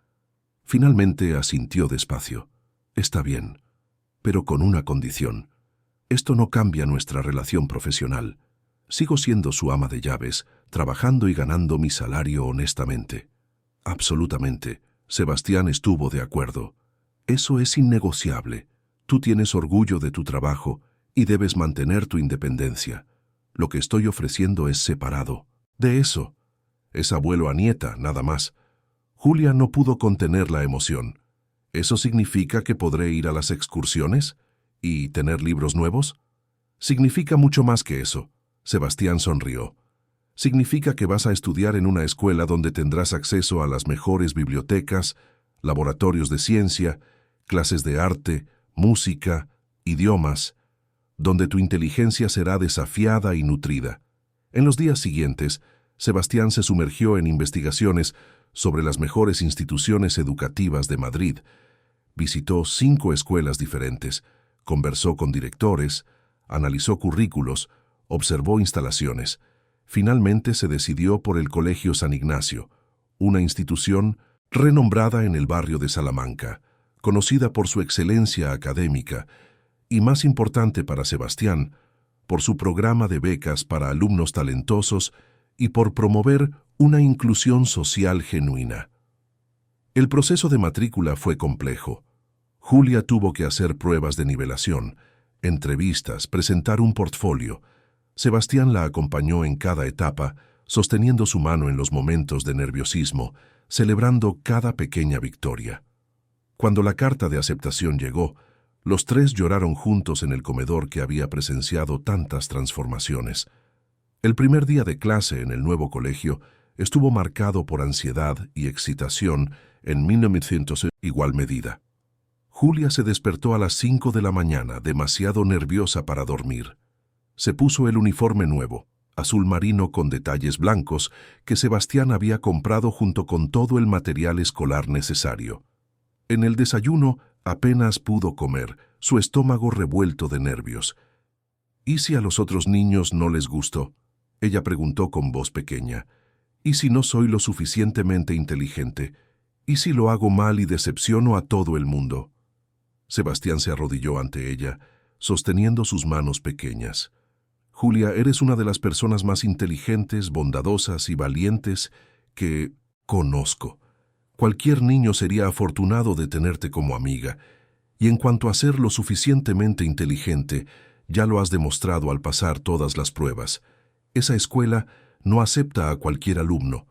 Finalmente asintió despacio. Está bien, pero con una condición. Esto no cambia nuestra relación profesional. Sigo siendo su ama de llaves, trabajando y ganando mi salario honestamente. Absolutamente. Sebastián estuvo de acuerdo. Eso es innegociable. Tú tienes orgullo de tu trabajo y debes mantener tu independencia. Lo que estoy ofreciendo es separado. De eso. Es abuelo a nieta, nada más. Julia no pudo contener la emoción. ¿Eso significa que podré ir a las excursiones? ¿Y tener libros nuevos? Significa mucho más que eso. Sebastián sonrió. Significa que vas a estudiar en una escuela donde tendrás acceso a las mejores bibliotecas, laboratorios de ciencia, clases de arte, música, idiomas, donde tu inteligencia será desafiada y nutrida. En los días siguientes, Sebastián se sumergió en investigaciones sobre las mejores instituciones educativas de Madrid. Visitó 5 escuelas diferentes, conversó con directores, analizó currículos, observó instalaciones. Finalmente se decidió por el Colegio San Ignacio, una institución renombrada en el barrio de Salamanca, conocida por su excelencia académica y, más importante para Sebastián, por su programa de becas para alumnos talentosos y por promover una inclusión social genuina. El proceso de matrícula fue complejo. Julia tuvo que hacer pruebas de nivelación, entrevistas, presentar un portfolio. Sebastián la acompañó en cada etapa, sosteniendo su mano en los momentos de nerviosismo, celebrando cada pequeña victoria. Cuando la carta de aceptación llegó, los 3 lloraron juntos en el comedor que había presenciado tantas transformaciones. El primer día de clase en el nuevo colegio estuvo marcado por ansiedad y excitación en 1900 igual medida. Julia se despertó a las 5 de la mañana, demasiado nerviosa para dormir. Se puso el uniforme nuevo, azul marino con detalles blancos, que Sebastián había comprado junto con todo el material escolar necesario. En el desayuno apenas pudo comer, su estómago revuelto de nervios. ¿Y si a los otros niños no les gustó? Ella preguntó con voz pequeña. ¿Y si no soy lo suficientemente inteligente? ¿Y si lo hago mal y decepciono a todo el mundo? Sebastián se arrodilló ante ella, sosteniendo sus manos pequeñas. Julia, eres una de las personas más inteligentes, bondadosas y valientes que conozco. Cualquier niño sería afortunado de tenerte como amiga. Y en cuanto a ser lo suficientemente inteligente, ya lo has demostrado al pasar todas las pruebas. Esa escuela no acepta a cualquier alumno.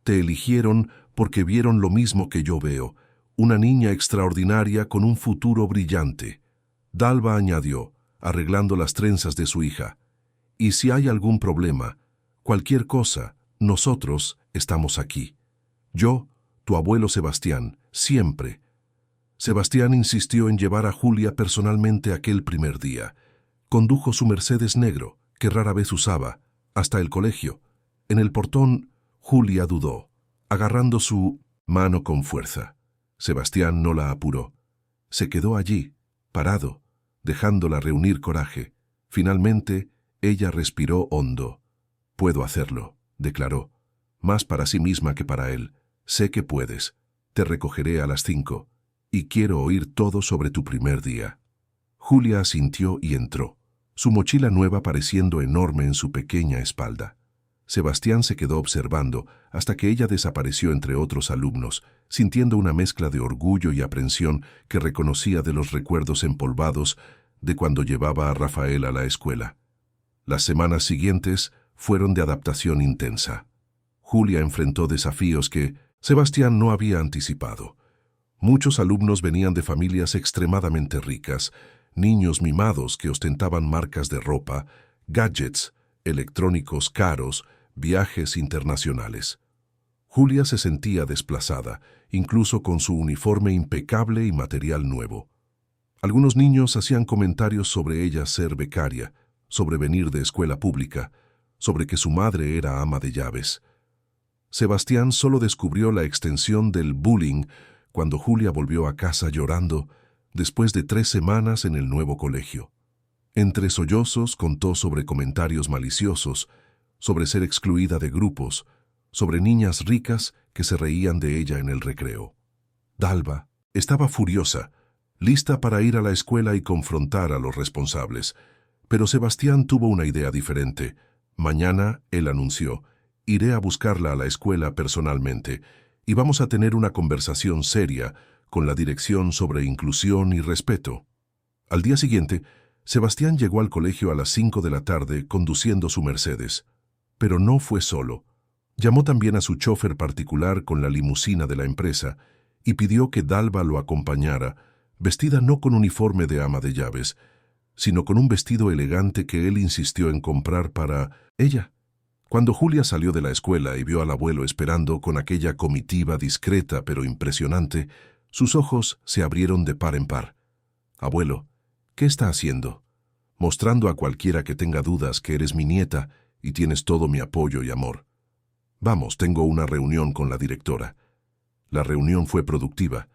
Te eligieron porque vieron lo mismo que yo veo, una niña extraordinaria con un futuro brillante. Dalva añadió, arreglando las trenzas de su hija. Y si hay algún problema, cualquier cosa, nosotros estamos aquí. Yo, tu abuelo Sebastián, siempre. Sebastián insistió en llevar a Julia personalmente aquel primer día. Condujo su Mercedes negro, que rara vez usaba, hasta el colegio. En el portón, Julia dudó, agarrando su mano con fuerza. Sebastián no la apuró. Se quedó allí, parado, dejándola reunir coraje. Finalmente, ella respiró hondo. «Puedo hacerlo», declaró, más para sí misma que para él. «Sé que puedes. Te recogeré a las 5, y quiero oír todo sobre tu primer día». Julia asintió y entró, su mochila nueva pareciendo enorme en su pequeña espalda. Sebastián se quedó observando hasta que ella desapareció entre otros alumnos, sintiendo una mezcla de orgullo y aprensión que reconocía de los recuerdos empolvados de cuando llevaba a Rafael a la escuela. Las semanas siguientes fueron de adaptación intensa. Julia enfrentó desafíos que Sebastián no había anticipado. Muchos alumnos venían de familias extremadamente ricas, niños mimados que ostentaban marcas de ropa, gadgets, electrónicos caros, viajes internacionales. Julia se sentía desplazada, incluso con su uniforme impecable y material nuevo. Algunos niños hacían comentarios sobre ella ser becaria, sobre venir de escuela pública, sobre que su madre era ama de llaves. Sebastián solo descubrió la extensión del bullying cuando Julia volvió a casa llorando después de 3 semanas en el nuevo colegio. Entre sollozos contó sobre comentarios maliciosos, sobre ser excluida de grupos, sobre niñas ricas que se reían de ella en el recreo. Dalva estaba furiosa, lista para ir a la escuela y confrontar a los responsables, pero Sebastián tuvo una idea diferente. Mañana, él anunció, iré a buscarla a la escuela personalmente y vamos a tener una conversación seria con la dirección sobre inclusión y respeto. Al día siguiente, Sebastián llegó al colegio a las 5 de la tarde conduciendo su Mercedes. Pero no fue solo. Llamó también a su chofer particular con la limusina de la empresa y pidió que Dalva lo acompañara, vestida no con uniforme de ama de llaves, sino con un vestido elegante que él insistió en comprar para ella. Cuando Julia salió de la escuela y vio al abuelo esperando con aquella comitiva discreta pero impresionante, sus ojos se abrieron de par en par. «Abuelo, ¿qué está haciendo? Mostrando a cualquiera que tenga dudas que eres mi nieta y tienes todo mi apoyo y amor. Vamos, tengo una reunión con la directora». La reunión fue productiva.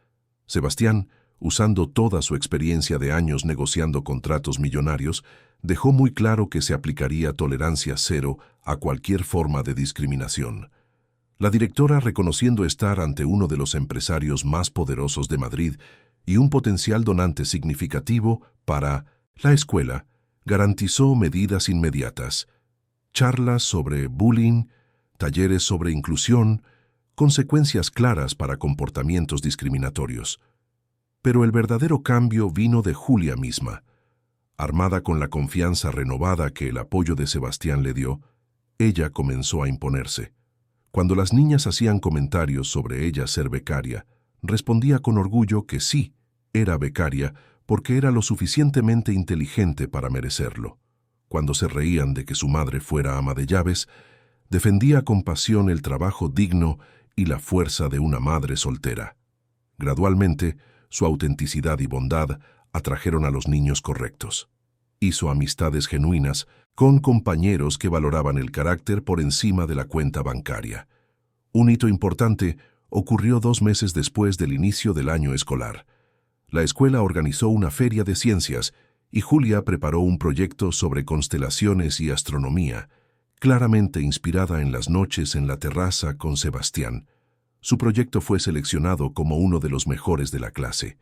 Sebastián, usando toda su experiencia de años negociando contratos millonarios, dejó muy claro que se aplicaría tolerancia cero a cualquier forma de discriminación. La directora, reconociendo estar ante uno de los empresarios más poderosos de Madrid y un potencial donante significativo para la escuela, garantizó medidas inmediatas: charlas sobre bullying, talleres sobre inclusión, consecuencias claras para comportamientos discriminatorios. Pero el verdadero cambio vino de Julia misma. Armada con la confianza renovada que el apoyo de Sebastián le dio, ella comenzó a imponerse. Cuando las niñas hacían comentarios sobre ella ser becaria, respondía con orgullo que sí, era becaria porque era lo suficientemente inteligente para merecerlo. Cuando se reían de que su madre fuera ama de llaves, defendía con pasión el trabajo digno y la fuerza de una madre soltera. Gradualmente, su autenticidad y bondad atrajeron a los niños correctos. Hizo amistades genuinas con compañeros que valoraban el carácter por encima de la cuenta bancaria. Un hito importante ocurrió 2 meses después del inicio del año escolar. La escuela organizó una feria de ciencias y Julia preparó un proyecto sobre constelaciones y astronomía, claramente inspirada en las noches en la terraza con Sebastián. Su proyecto fue seleccionado como uno de los mejores de la clase.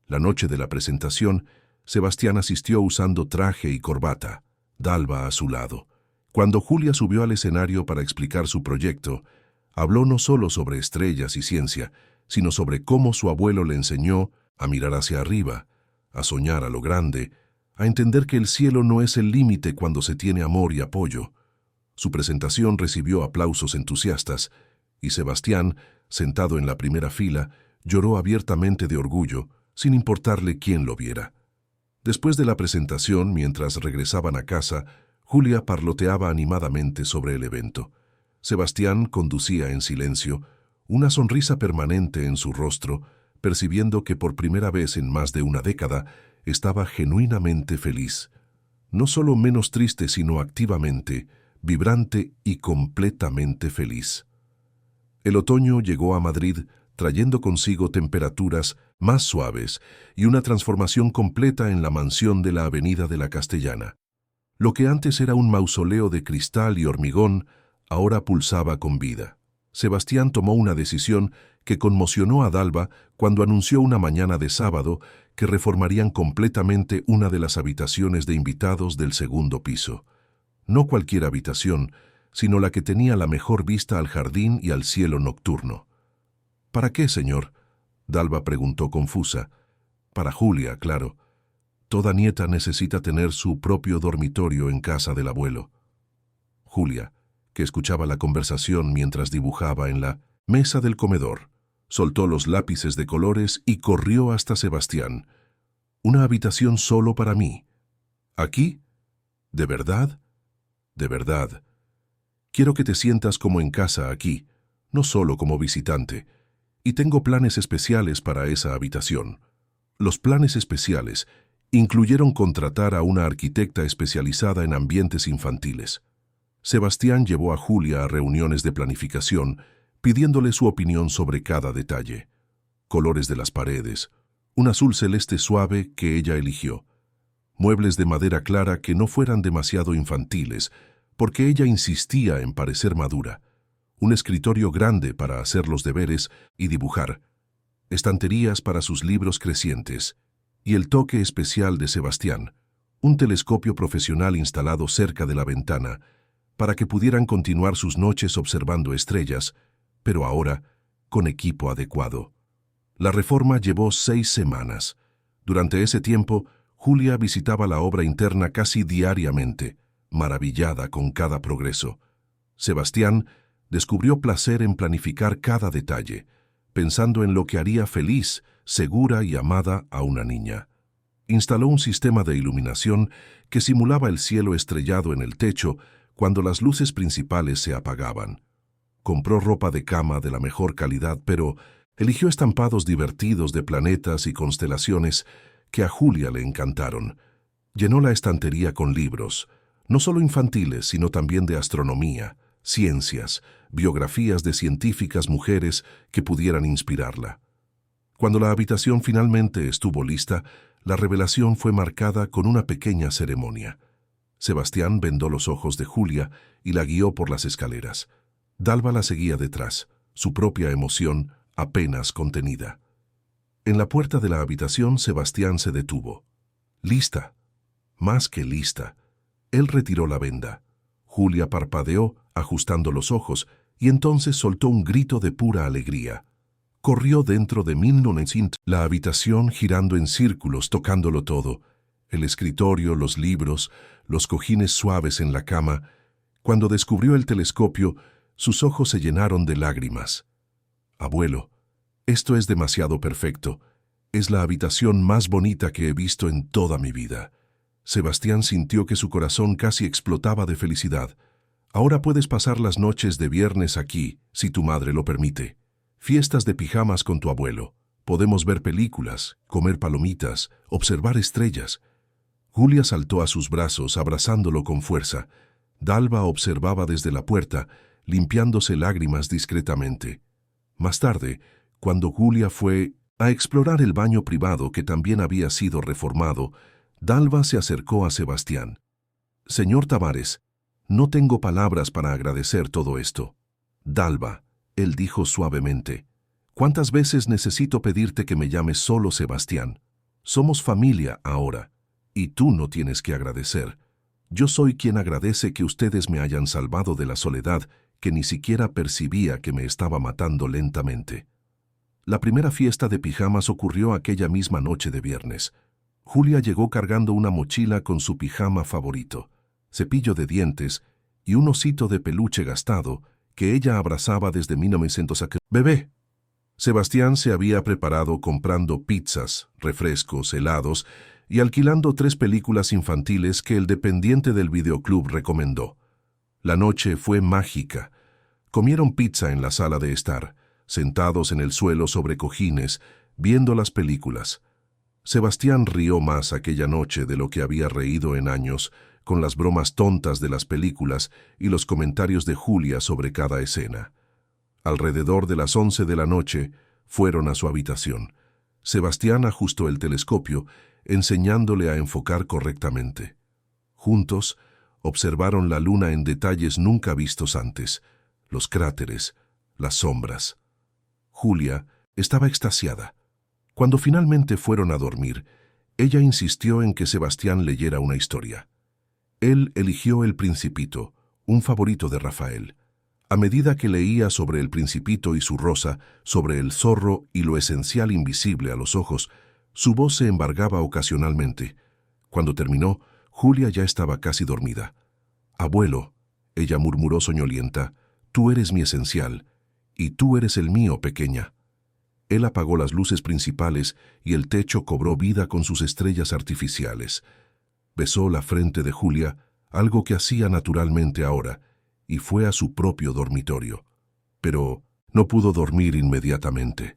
La noche de la presentación, Sebastián asistió usando traje y corbata, Dalva a su lado. Cuando Julia subió al escenario para explicar su proyecto, habló no solo sobre estrellas y ciencia, sino sobre cómo su abuelo le enseñó a mirar hacia arriba, a soñar a lo grande, a entender que el cielo no es el límite cuando se tiene amor y apoyo. Su presentación recibió aplausos entusiastas, y Sebastián, sentado en la primera fila, lloró abiertamente de orgullo, sin importarle quién lo viera. Después de la presentación, mientras regresaban a casa, Julia parloteaba animadamente sobre el evento. Sebastián conducía en silencio, una sonrisa permanente en su rostro, percibiendo que por primera vez en más de una década estaba genuinamente feliz. No solo menos triste, sino activamente, vibrante y completamente feliz. El otoño llegó a Madrid trayendo consigo temperaturas más suaves y una transformación completa en la mansión de la Avenida de la Castellana. Lo que antes era un mausoleo de cristal y hormigón, ahora pulsaba con vida. Sebastián tomó una decisión que conmocionó a Dalva cuando anunció una mañana de sábado que reformarían completamente una de las habitaciones de invitados del segundo piso. No cualquier habitación, sino la que tenía la mejor vista al jardín y al cielo nocturno. «¿Para qué, señor?», Dalva preguntó confusa. «Para Julia, claro. Toda nieta necesita tener su propio dormitorio en casa del abuelo». «Julia, que escuchaba la conversación mientras dibujaba en la mesa del comedor. Soltó los lápices de colores y corrió hasta Sebastián. «Una habitación solo para mí. ¿Aquí? ¿De verdad? De verdad. Quiero que te sientas como en casa aquí, no solo como visitante. Y tengo planes especiales para esa habitación». Los planes especiales incluyeron contratar a una arquitecta especializada en ambientes infantiles. Sebastián llevó a Julia a reuniones de planificación, pidiéndole su opinión sobre cada detalle. Colores de las paredes, un azul celeste suave que ella eligió, muebles de madera clara que no fueran demasiado infantiles, porque ella insistía en parecer madura, un escritorio grande para hacer los deberes y dibujar, estanterías para sus libros crecientes, y el toque especial de Sebastián, un telescopio profesional instalado cerca de la ventana, para que pudieran continuar sus noches observando estrellas, pero ahora con equipo adecuado. La reforma llevó 6 semanas. Durante ese tiempo, Julia visitaba la obra interna casi diariamente, maravillada con cada progreso. Sebastián descubrió placer en planificar cada detalle, pensando en lo que haría feliz, segura y amada a una niña. Instaló un sistema de iluminación que simulaba el cielo estrellado en el techo cuando las luces principales se apagaban. Compró ropa de cama de la mejor calidad, pero eligió estampados divertidos de planetas y constelaciones que a Julia le encantaron. Llenó la estantería con libros, no solo infantiles, sino también de astronomía, ciencias, biografías de científicas mujeres que pudieran inspirarla. Cuando la habitación finalmente estuvo lista, la revelación fue marcada con una pequeña ceremonia. Sebastián vendó los ojos de Julia y la guió por las escaleras. Dalva la seguía detrás, su propia emoción apenas contenida. En la puerta de la habitación, Sebastián se detuvo. «Lista». Más que lista. Él retiró la venda. Julia parpadeó, ajustando los ojos, y entonces soltó un grito de pura alegría. Corrió dentro de 1900, la habitación girando en círculos, tocándolo todo. El escritorio, los libros, los cojines suaves en la cama. Cuando descubrió el telescopio, sus ojos se llenaron de lágrimas. «Abuelo, esto es demasiado perfecto. Es la habitación más bonita que he visto en toda mi vida». Sebastián sintió que su corazón casi explotaba de felicidad. «Ahora puedes pasar las noches de viernes aquí, si tu madre lo permite. Fiestas de pijamas con tu abuelo. Podemos ver películas, comer palomitas, observar estrellas». Julia saltó a sus brazos, abrazándolo con fuerza. Dalva observaba desde la puerta, limpiándose lágrimas discretamente. Más tarde, cuando Julia fue a explorar el baño privado que también había sido reformado, Dalva se acercó a Sebastián. «Señor Tavares, no tengo palabras para agradecer todo esto». «Dalva», él dijo suavemente, «¿cuántas veces necesito pedirte que me llames solo Sebastián? Somos familia ahora, y tú no tienes que agradecer. Yo soy quien agradece que ustedes me hayan salvado de la soledad que ni siquiera percibía que me estaba matando lentamente». La primera fiesta de pijamas ocurrió aquella misma noche de viernes. Julia llegó cargando una mochila con su pijama favorito, cepillo de dientes y un osito de peluche gastado que ella abrazaba desde 1900. «Bebé». Sebastián se había preparado comprando pizzas, refrescos, helados y alquilando 3 películas infantiles que el dependiente del videoclub recomendó. La noche fue mágica. Comieron pizza en la sala de estar, sentados en el suelo sobre cojines, viendo las películas. Sebastián rió más aquella noche de lo que había reído en años, con las bromas tontas de las películas y los comentarios de Julia sobre cada escena. Alrededor de las 11 de la noche, fueron a su habitación. Sebastián ajustó el telescopio, enseñándole a enfocar correctamente. Juntos, observaron la luna en detalles nunca vistos antes, los cráteres, las sombras. Julia estaba extasiada. Cuando finalmente fueron a dormir, ella insistió en que Sebastián leyera una historia. Él eligió El Principito, un favorito de Rafael. A medida que leía sobre el Principito y su rosa, sobre el zorro y lo esencial invisible a los ojos, su voz se embargaba ocasionalmente. Cuando terminó, Julia ya estaba casi dormida. «Abuelo», Ella murmuró soñolienta, «Tú eres mi esencial, y tú eres el mío, pequeña». Él apagó las luces principales y el techo cobró vida con sus estrellas artificiales. Besó la frente de Julia, algo que hacía naturalmente ahora, y fue a su propio dormitorio. Pero no pudo dormir inmediatamente.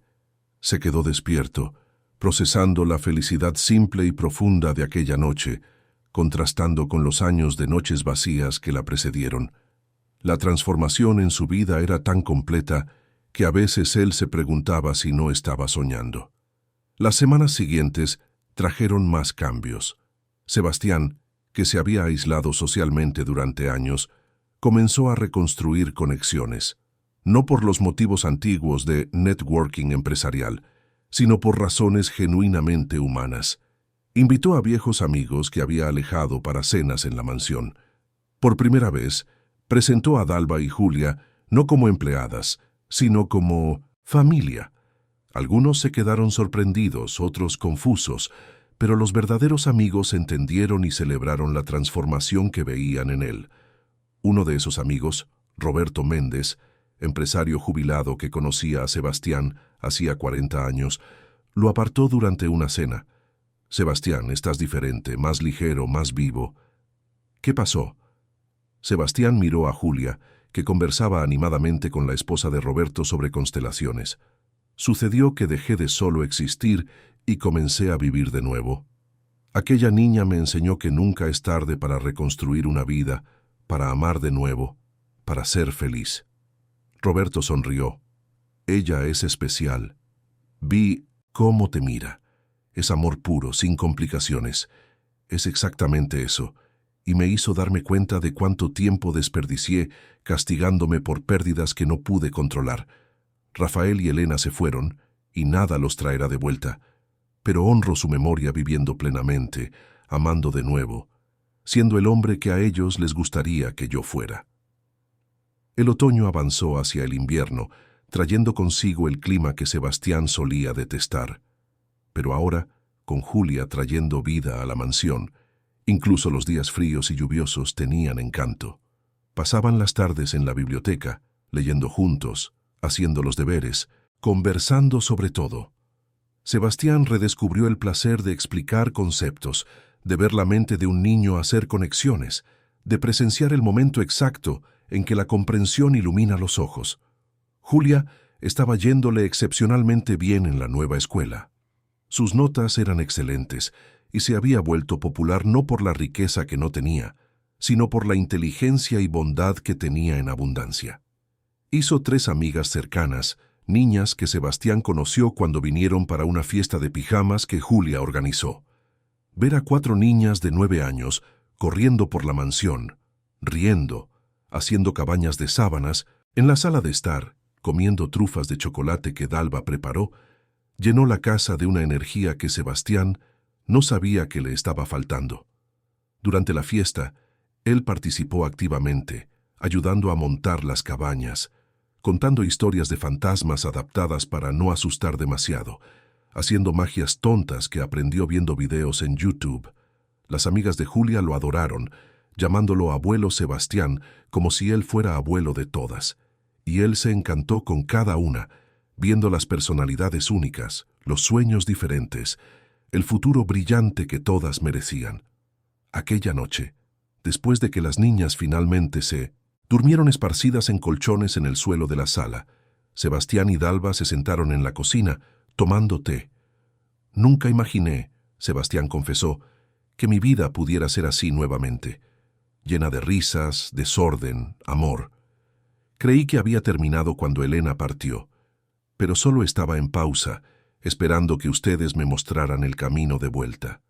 Se quedó despierto, procesando la felicidad simple y profunda de aquella noche, contrastando con los años de noches vacías que la precedieron. La transformación en su vida era tan completa que a veces él se preguntaba si no estaba soñando. Las semanas siguientes trajeron más cambios. Sebastián, que se había aislado socialmente durante años, comenzó a reconstruir conexiones, no por los motivos antiguos de networking empresarial, sino por razones genuinamente humanas. Invitó a viejos amigos que había alejado para cenas en la mansión. Por primera vez, presentó a Dalva y Julia no como empleadas, sino como familia. Algunos se quedaron sorprendidos, otros confusos, pero los verdaderos amigos entendieron y celebraron la transformación que veían en él. Uno de esos amigos, Roberto Méndez, empresario jubilado que conocía a Sebastián hacía 40 años, lo apartó durante una cena. «Sebastián, estás diferente, más ligero, más vivo». «¿Qué pasó?» Sebastián miró a Julia, que conversaba animadamente con la esposa de Roberto sobre constelaciones. «Sucedió que dejé de solo existir y comencé a vivir de nuevo. Aquella niña me enseñó que nunca es tarde para reconstruir una vida, para amar de nuevo, para ser feliz». Roberto sonrió. «Ella es especial. Vi cómo te mira. Es amor puro, sin complicaciones. Es exactamente eso. Y me hizo darme cuenta de cuánto tiempo desperdicié castigándome por pérdidas que no pude controlar. Rafael y Elena se fueron, y nada los traerá de vuelta. Pero honro su memoria viviendo plenamente, amando de nuevo, siendo el hombre que a ellos les gustaría que yo fuera». El otoño avanzó hacia el invierno, trayendo consigo el clima que Sebastián solía detestar. Pero ahora, con Julia trayendo vida a la mansión, incluso los días fríos y lluviosos tenían encanto. Pasaban las tardes en la biblioteca, leyendo juntos, haciendo los deberes, conversando sobre todo. Sebastián redescubrió el placer de explicar conceptos, de ver la mente de un niño hacer conexiones, de presenciar el momento exacto en que la comprensión ilumina los ojos. Julia estaba yéndole excepcionalmente bien en la nueva escuela. Sus notas eran excelentes y se había vuelto popular no por la riqueza que no tenía, sino por la inteligencia y bondad que tenía en abundancia. Hizo 3 amigas cercanas, niñas que Sebastián conoció cuando vinieron para una fiesta de pijamas que Julia organizó. Ver a 4 niñas de 9 años corriendo por la mansión, riendo, haciendo cabañas de sábanas, en la sala de estar, comiendo trufas de chocolate que Dalva preparó, llenó la casa de una energía que Sebastián no sabía que le estaba faltando. Durante la fiesta, él participó activamente, ayudando a montar las cabañas, contando historias de fantasmas adaptadas para no asustar demasiado, haciendo magias tontas que aprendió viendo videos en YouTube. Las amigas de Julia lo adoraron, llamándolo abuelo Sebastián como si él fuera abuelo de todas, y él se encantó con cada una, viendo las personalidades únicas, los sueños diferentes, el futuro brillante que todas merecían. Aquella noche, después de que las niñas finalmente se durmieron esparcidas en colchones en el suelo de la sala, Sebastián y Dalva se sentaron en la cocina, tomando té. «Nunca imaginé», Sebastián confesó, «que mi vida pudiera ser así nuevamente, llena de risas, desorden, amor. Creí que había terminado cuando Elena partió, pero solo estaba en pausa, esperando que ustedes me mostraran el camino de vuelta».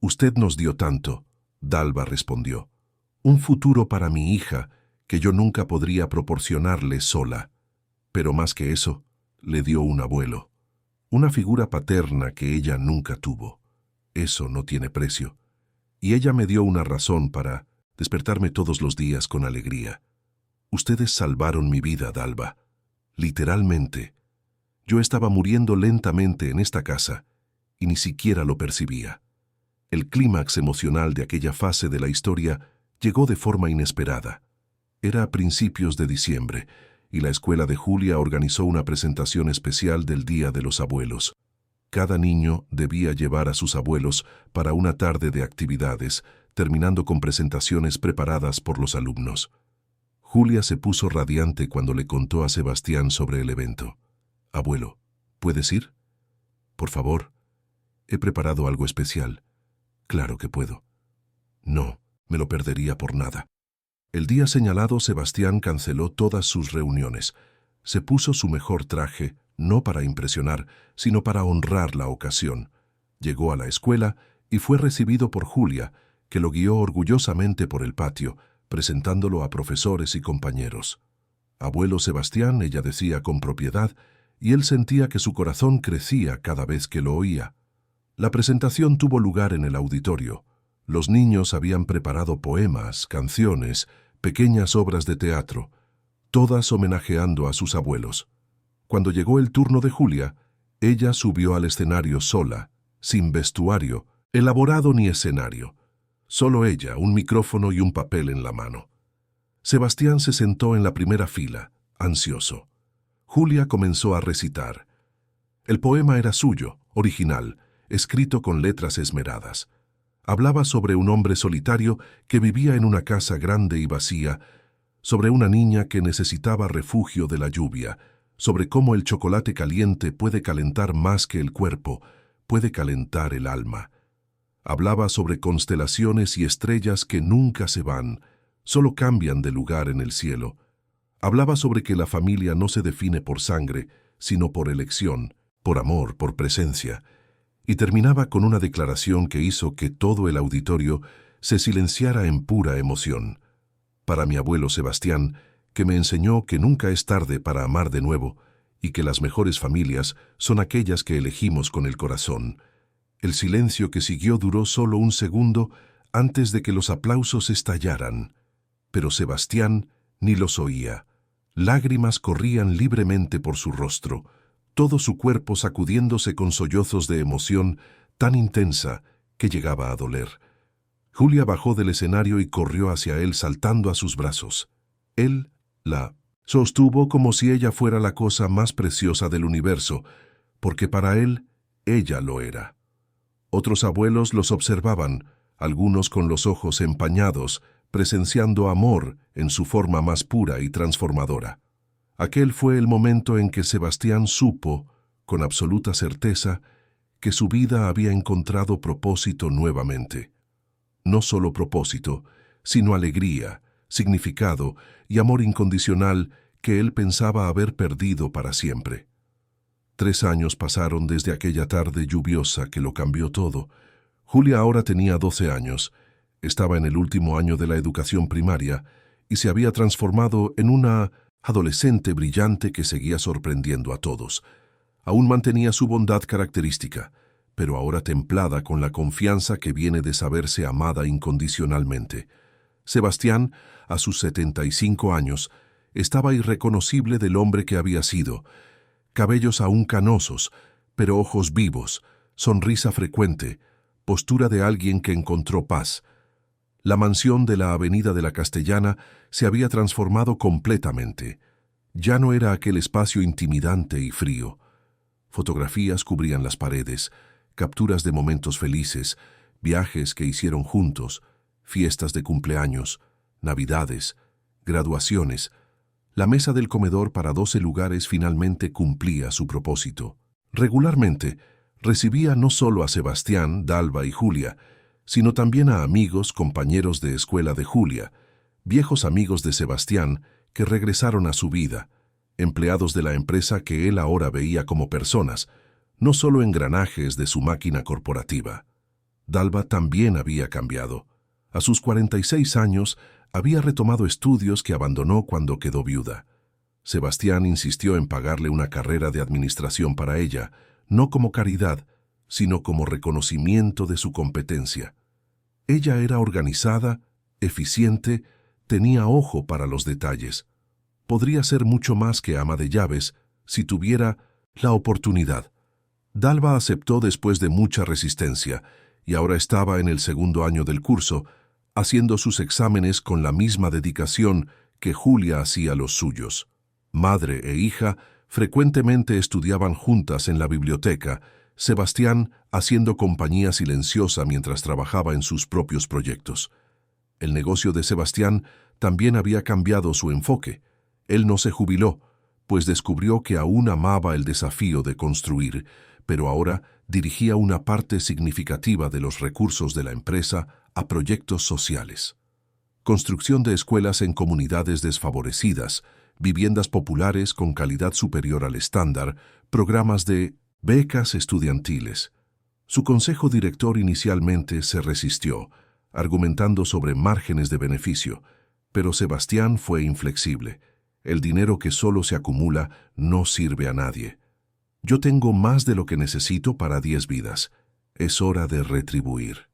«Usted nos dio tanto», Dalva respondió. «Un futuro para mi hija que yo nunca podría proporcionarle sola. Pero más que eso, le dio un abuelo, una figura paterna que ella nunca tuvo. Eso no tiene precio. Y ella me dio una razón para despertarme todos los días con alegría. Ustedes salvaron mi vida, Dalva. Literalmente. Yo estaba muriendo lentamente en esta casa y ni siquiera lo percibía. El clímax emocional de aquella fase de la historia llegó de forma inesperada. Era a principios de diciembre, y la escuela de Julia organizó una presentación especial del Día de los Abuelos. Cada niño debía llevar a sus abuelos para una tarde de actividades, terminando con presentaciones preparadas por los alumnos. Julia se puso radiante cuando le contó a Sebastián sobre el evento. «Abuelo, ¿puedes ir? Por favor, he preparado algo especial». «Claro que puedo». «No, me lo perdería por nada». El día señalado, Sebastián canceló todas sus reuniones. Se puso su mejor traje, no para impresionar, sino para honrar la ocasión. Llegó a la escuela y fue recibido por Julia, que lo guió orgullosamente por el patio, presentándolo a profesores y compañeros. «Abuelo Sebastián», ella decía con propiedad, y él sentía que su corazón crecía cada vez que lo oía. La presentación tuvo lugar en el auditorio. Los niños habían preparado poemas, canciones, pequeñas obras de teatro, todas homenajeando a sus abuelos. Cuando llegó el turno de Julia, ella subió al escenario sola, sin vestuario, elaborado ni escenario. Solo ella, un micrófono y un papel en la mano. Sebastián se sentó en la primera fila, ansioso. Julia comenzó a recitar. El poema era suyo, original, escrito con letras esmeradas. Hablaba sobre un hombre solitario que vivía en una casa grande y vacía, sobre una niña que necesitaba refugio de la lluvia, sobre cómo el chocolate caliente puede calentar más que el cuerpo, puede calentar el alma. Hablaba sobre constelaciones y estrellas que nunca se van, solo cambian de lugar en el cielo. Hablaba sobre que la familia no se define por sangre, sino por elección, por amor, por presencia. Y terminaba con una declaración que hizo que todo el auditorio se silenciara en pura emoción. Para mi abuelo Sebastián, que me enseñó que nunca es tarde para amar de nuevo y que las mejores familias son aquellas que elegimos con el corazón. El silencio que siguió duró solo un segundo antes de que los aplausos estallaran. Pero Sebastián ni los oía. Lágrimas corrían libremente por su rostro, todo su cuerpo sacudiéndose con sollozos de emoción tan intensa que llegaba a doler. Julia bajó del escenario y corrió hacia él saltando a sus brazos. Él la sostuvo como si ella fuera la cosa más preciosa del universo, porque para él, ella lo era. Otros abuelos los observaban, algunos con los ojos empañados, presenciando amor en su forma más pura y transformadora. Aquel fue el momento en que Sebastián supo, con absoluta certeza, que su vida había encontrado propósito nuevamente. No solo propósito, sino alegría, significado y amor incondicional que él pensaba haber perdido para siempre. 3 años pasaron desde aquella tarde lluviosa que lo cambió todo. Julia ahora tenía 12 años, estaba en el último año de la educación primaria y se había transformado en una adolescente brillante que seguía sorprendiendo a todos. Aún mantenía su bondad característica, pero ahora templada con la confianza que viene de saberse amada incondicionalmente. Sebastián, a sus 75 años, estaba irreconocible del hombre que había sido. Cabellos aún canosos, pero ojos vivos, sonrisa frecuente, postura de alguien que encontró paz. La mansión de la Avenida de la Castellana se había transformado completamente. Ya no era aquel espacio intimidante y frío. Fotografías cubrían las paredes, capturas de momentos felices, viajes que hicieron juntos, fiestas de cumpleaños, navidades, graduaciones. La mesa del comedor para 12 lugares finalmente cumplía su propósito. Regularmente, recibía no solo a Sebastián, Dalva y Julia, sino también a amigos, compañeros de escuela de Julia, viejos amigos de Sebastián que regresaron a su vida, empleados de la empresa que él ahora veía como personas, no solo engranajes de su máquina corporativa. Dalva también había cambiado. A sus 46 años había retomado estudios que abandonó cuando quedó viuda. Sebastián insistió en pagarle una carrera de administración para ella, no como caridad, sino como reconocimiento de su competencia. Ella era organizada, eficiente, tenía ojo para los detalles. Podría ser mucho más que ama de llaves si tuviera la oportunidad. Dalva aceptó después de mucha resistencia y ahora estaba en el 2.º año del curso, haciendo sus exámenes con la misma dedicación que Julia hacía los suyos. Madre e hija frecuentemente estudiaban juntas en la biblioteca, Sebastián haciendo compañía silenciosa mientras trabajaba en sus propios proyectos. El negocio de Sebastián también había cambiado su enfoque. Él no se jubiló, pues descubrió que aún amaba el desafío de construir, pero ahora dirigía una parte significativa de los recursos de la empresa a proyectos sociales. Construcción de escuelas en comunidades desfavorecidas, viviendas populares con calidad superior al estándar, programas de becas estudiantiles. Su consejo director inicialmente se resistió, argumentando sobre márgenes de beneficio, pero Sebastián fue inflexible. El dinero que solo se acumula no sirve a nadie. Yo tengo más de lo que necesito para 10 vidas. Es hora de retribuir.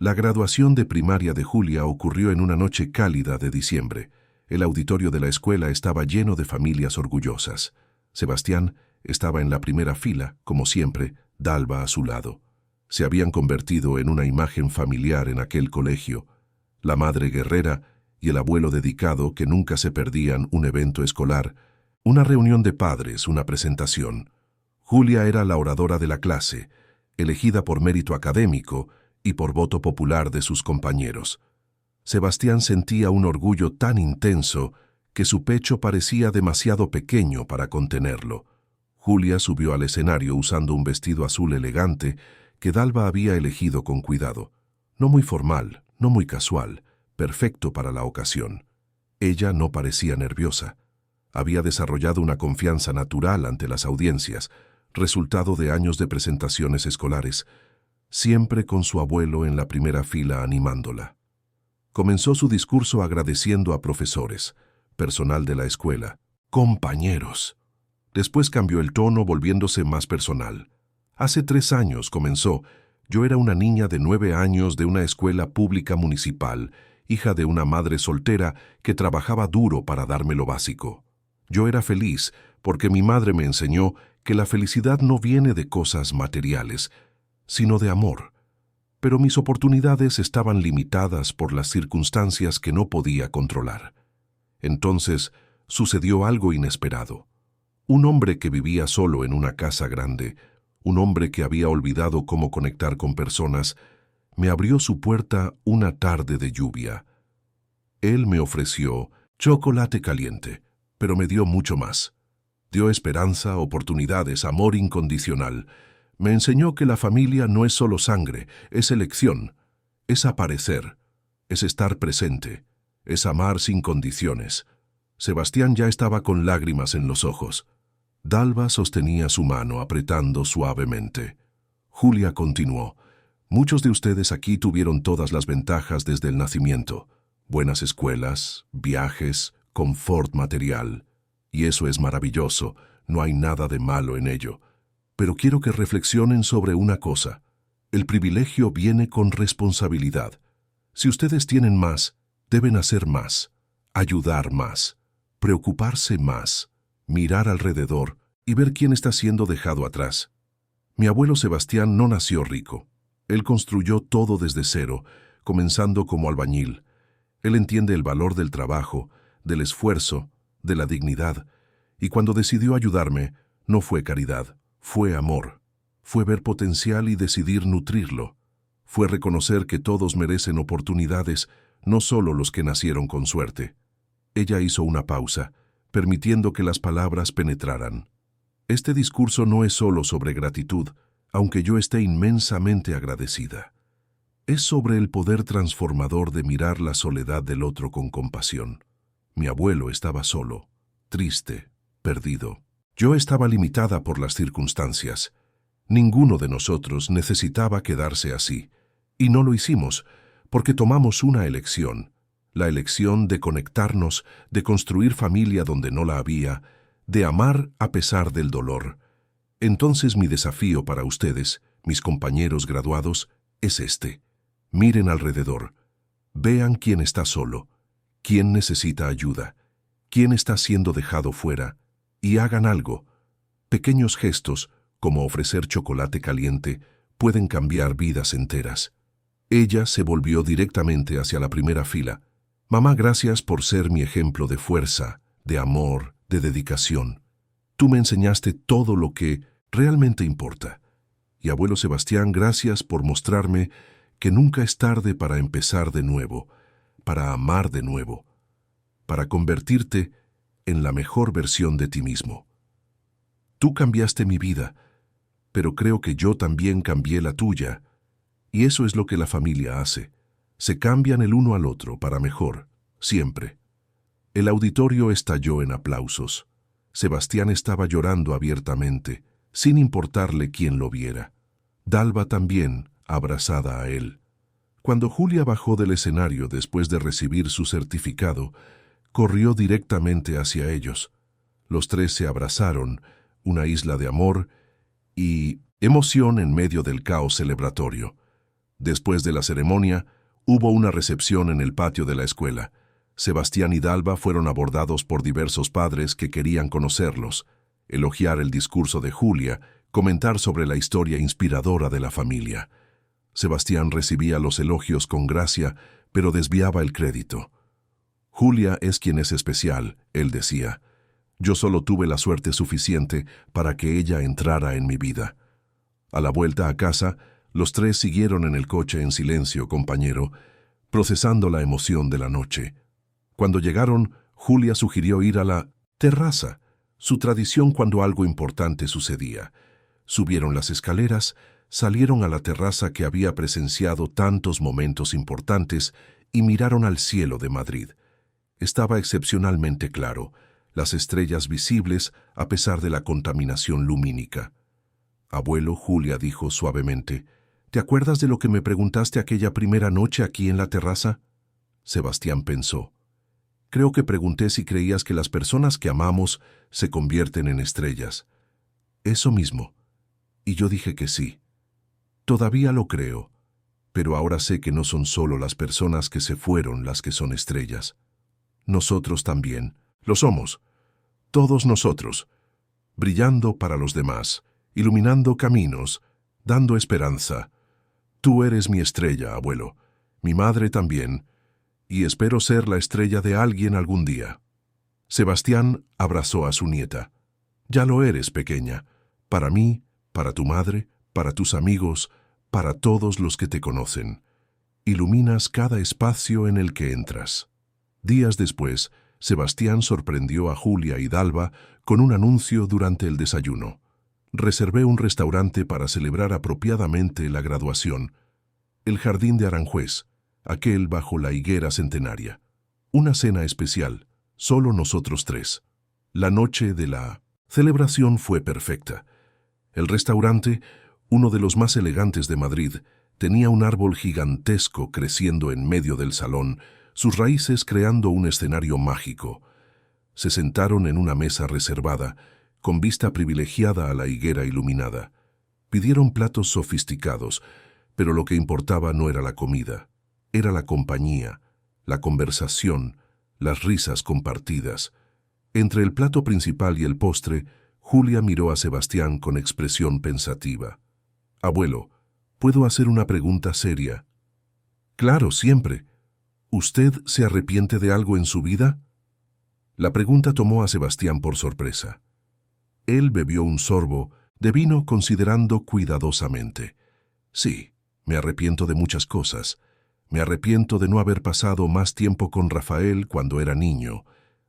La graduación de primaria de Julia ocurrió en una noche cálida de diciembre. El auditorio de la escuela estaba lleno de familias orgullosas. Sebastián estaba en la primera fila, como siempre, Dalva a su lado. Se habían convertido en una imagen familiar en aquel colegio. La madre guerrera y el abuelo dedicado que nunca se perdían un evento escolar, una reunión de padres, una presentación. Julia era la oradora de la clase, elegida por mérito académico y por voto popular de sus compañeros. Sebastián sentía un orgullo tan intenso que su pecho parecía demasiado pequeño para contenerlo. Julia subió al escenario usando un vestido azul elegante que Dalva había elegido con cuidado. No muy formal, no muy casual, perfecto para la ocasión. Ella no parecía nerviosa. Había desarrollado una confianza natural ante las audiencias, resultado de años de presentaciones escolares, siempre con su abuelo en la primera fila animándola. Comenzó su discurso agradeciendo a profesores, personal de la escuela, compañeros. Después cambió el tono volviéndose más personal. Hace 3 años comenzó. Yo era una niña de 9 años de una escuela pública municipal, hija de una madre soltera que trabajaba duro para darme lo básico. Yo era feliz porque mi madre me enseñó que la felicidad no viene de cosas materiales, sino de amor. Pero mis oportunidades estaban limitadas por las circunstancias que no podía controlar. Entonces sucedió algo inesperado. Un hombre que vivía solo en una casa grande, un hombre que había olvidado cómo conectar con personas, me abrió su puerta una tarde de lluvia. Él me ofreció chocolate caliente, pero me dio mucho más. Dio esperanza, oportunidades, amor incondicional. Me enseñó que la familia no es solo sangre, es elección, es aparecer, es estar presente, es amar sin condiciones. Sebastián ya estaba con lágrimas en los ojos. Dalva sostenía su mano apretando suavemente. Julia continuó. Muchos de ustedes aquí tuvieron todas las ventajas desde el nacimiento. Buenas escuelas, viajes, confort material. Y eso es maravilloso, no hay nada de malo en ello. Pero quiero que reflexionen sobre una cosa. El privilegio viene con responsabilidad. Si ustedes tienen más, deben hacer más, ayudar más, preocuparse más, mirar alrededor y ver quién está siendo dejado atrás. Mi abuelo Sebastián no nació rico. Él construyó todo desde cero, comenzando como albañil. Él entiende el valor del trabajo, del esfuerzo, de la dignidad, y cuando decidió ayudarme, no fue caridad, fue amor. Fue ver potencial y decidir nutrirlo. Fue reconocer que todos merecen oportunidades, no solo los que nacieron con suerte. Ella hizo una pausa, permitiendo que las palabras penetraran. Este discurso no es solo sobre gratitud, aunque yo esté inmensamente agradecida. Es sobre el poder transformador de mirar la soledad del otro con compasión. Mi abuelo estaba solo, triste, perdido. Yo estaba limitada por las circunstancias. Ninguno de nosotros necesitaba quedarse así, y no lo hicimos, porque tomamos una elección, la elección de conectarnos, de construir familia donde no la había, de amar a pesar del dolor. Entonces mi desafío para ustedes, mis compañeros graduados, es este. Miren alrededor, vean quién está solo, quién necesita ayuda, quién está siendo dejado fuera, y hagan algo. Pequeños gestos, como ofrecer chocolate caliente, pueden cambiar vidas enteras. Ella se volvió directamente hacia la primera fila. Mamá, gracias por ser mi ejemplo de fuerza, de amor, de dedicación. Tú me enseñaste todo lo que realmente importa. Y abuelo Sebastián, gracias por mostrarme que nunca es tarde para empezar de nuevo, para amar de nuevo, para convertirte en la mejor versión de ti mismo. Tú cambiaste mi vida, pero creo que yo también cambié la tuya, y eso es lo que la familia hace. Se cambian el uno al otro para mejor, siempre. El auditorio estalló en aplausos. Sebastián estaba llorando abiertamente, sin importarle quién lo viera. Dalva también, abrazada a él. Cuando Julia bajó del escenario después de recibir su certificado, corrió directamente hacia ellos. Los tres se abrazaron, una isla de amor y emoción en medio del caos celebratorio. Después de la ceremonia, hubo una recepción en el patio de la escuela. Sebastián y Dalva fueron abordados por diversos padres que querían conocerlos, elogiar el discurso de Julia, comentar sobre la historia inspiradora de la familia. Sebastián recibía los elogios con gracia, pero desviaba el crédito. Julia es quien es especial, él decía. Yo solo tuve la suerte suficiente para que ella entrara en mi vida. A la vuelta a casa, los tres siguieron en el coche en silencio, compañero, procesando la emoción de la noche. Cuando llegaron, Julia sugirió ir a la terraza, su tradición cuando algo importante sucedía. Subieron las escaleras, salieron a la terraza que había presenciado tantos momentos importantes y miraron al cielo de Madrid. Estaba excepcionalmente claro, las estrellas visibles a pesar de la contaminación lumínica. Abuelo, Julia dijo suavemente, ¿te acuerdas de lo que me preguntaste aquella primera noche aquí en la terraza? Sebastián pensó. Creo que pregunté si creías que las personas que amamos se convierten en estrellas. Eso mismo. Y yo dije que sí. Todavía lo creo, pero ahora sé que no son solo las personas que se fueron las que son estrellas. Nosotros también, lo somos. Todos nosotros, brillando para los demás, iluminando caminos, dando esperanza. Tú eres mi estrella, abuelo, mi madre también, y espero ser la estrella de alguien algún día. Sebastián abrazó a su nieta. Ya lo eres, pequeña, para mí, para tu madre, para tus amigos, para todos los que te conocen. Iluminas cada espacio en el que entras. Días después, Sebastián sorprendió a Julia y Dalva con un anuncio durante el desayuno. Reservé un restaurante para celebrar apropiadamente la graduación. El Jardín de Aranjuez, aquel bajo la higuera centenaria. Una cena especial, solo nosotros tres. La noche de la celebración fue perfecta. El restaurante, uno de los más elegantes de Madrid, tenía un árbol gigantesco creciendo en medio del salón, sus raíces creando un escenario mágico. Se sentaron en una mesa reservada, con vista privilegiada a la higuera iluminada. Pidieron platos sofisticados, pero lo que importaba no era la comida, era la compañía, la conversación, las risas compartidas. Entre el plato principal y el postre, Julia miró a Sebastián con expresión pensativa. Abuelo, ¿puedo hacer una pregunta seria? Claro, siempre. ¿Usted se arrepiente de algo en su vida? La pregunta tomó a Sebastián por sorpresa. Él bebió un sorbo de vino considerando cuidadosamente. Sí, me arrepiento de muchas cosas. Me arrepiento de no haber pasado más tiempo con Rafael cuando era niño,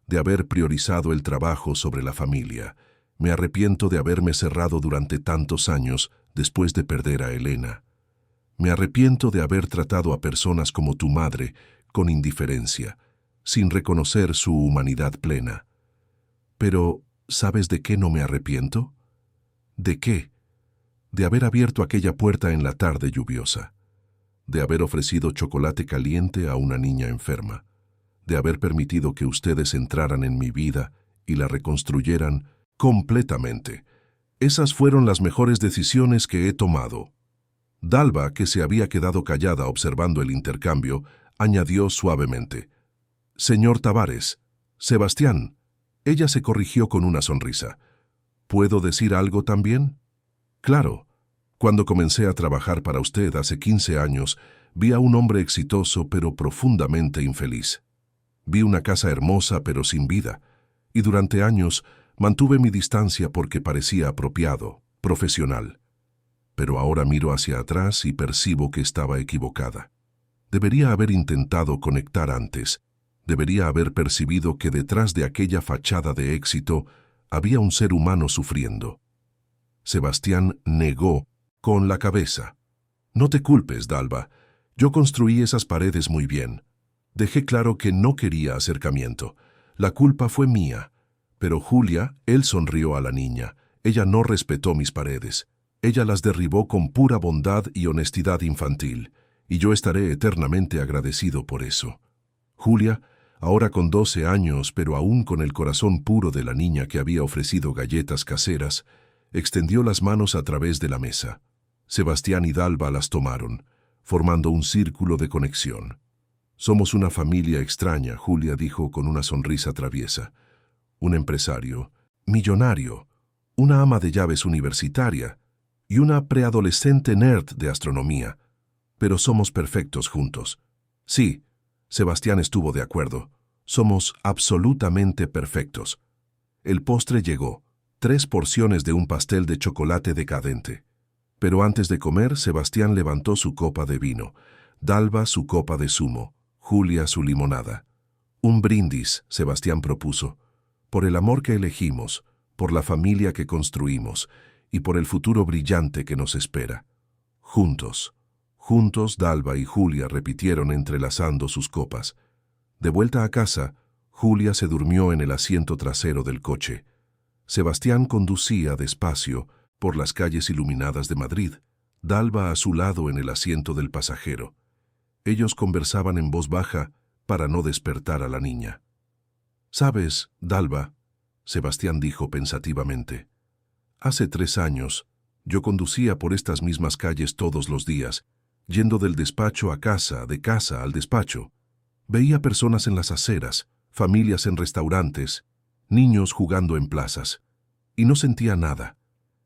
de haber priorizado el trabajo sobre la familia. Me arrepiento de haberme cerrado durante tantos años después de perder a Elena. Me arrepiento de haber tratado a personas como tu madre con indiferencia, sin reconocer su humanidad plena. Pero, ¿sabes de qué no me arrepiento? ¿De qué? De haber abierto aquella puerta en la tarde lluviosa, de haber ofrecido chocolate caliente a una niña enferma, de haber permitido que ustedes entraran en mi vida y la reconstruyeran completamente. Esas fueron las mejores decisiones que he tomado. Dalva, que se había quedado callada observando el intercambio, añadió suavemente. Señor Tavares, Sebastián. Ella se corrigió con una sonrisa. ¿Puedo decir algo también? Claro. Cuando comencé a trabajar para usted hace 15 años, vi a un hombre exitoso pero profundamente infeliz. Vi una casa hermosa pero sin vida, y durante años mantuve mi distancia porque parecía apropiado, profesional. Pero ahora miro hacia atrás y percibo que estaba equivocada. Debería haber intentado conectar antes. Debería haber percibido que detrás de aquella fachada de éxito había un ser humano sufriendo. Sebastián negó con la cabeza. No te culpes, Dalva. Yo construí esas paredes muy bien. Dejé claro que no quería acercamiento. La culpa fue mía. Pero Julia, él sonrió a la niña. Ella no respetó mis paredes. Ella las derribó con pura bondad y honestidad infantil, y yo estaré eternamente agradecido por eso. Julia, ahora con 12 años, pero aún con el corazón puro de la niña que había ofrecido galletas caseras, extendió las manos a través de la mesa. Sebastián y Dalva las tomaron, formando un círculo de conexión. Somos una familia extraña, Julia dijo con una sonrisa traviesa. Un empresario, millonario, una ama de llaves universitaria y una preadolescente nerd de astronomía. Pero somos perfectos juntos. Sí, Sebastián estuvo de acuerdo. Somos absolutamente perfectos. El postre llegó, 3 porciones de un pastel de chocolate decadente. Pero antes de comer, Sebastián levantó su copa de vino, Dalva su copa de zumo, Julia su limonada. Un brindis, Sebastián propuso, por el amor que elegimos, por la familia que construimos y por el futuro brillante que nos espera. Juntos. Juntos, Dalva y Julia repitieron entrelazando sus copas. De vuelta a casa, Julia se durmió en el asiento trasero del coche. Sebastián conducía despacio por las calles iluminadas de Madrid, Dalva a su lado en el asiento del pasajero. Ellos conversaban en voz baja para no despertar a la niña. «¿Sabes, Dalva?», Sebastián dijo pensativamente. «Hace 3 años, yo conducía por estas mismas calles todos los días, yendo del despacho a casa, de casa al despacho. Veía personas en las aceras, familias en restaurantes, niños jugando en plazas. Y no sentía nada.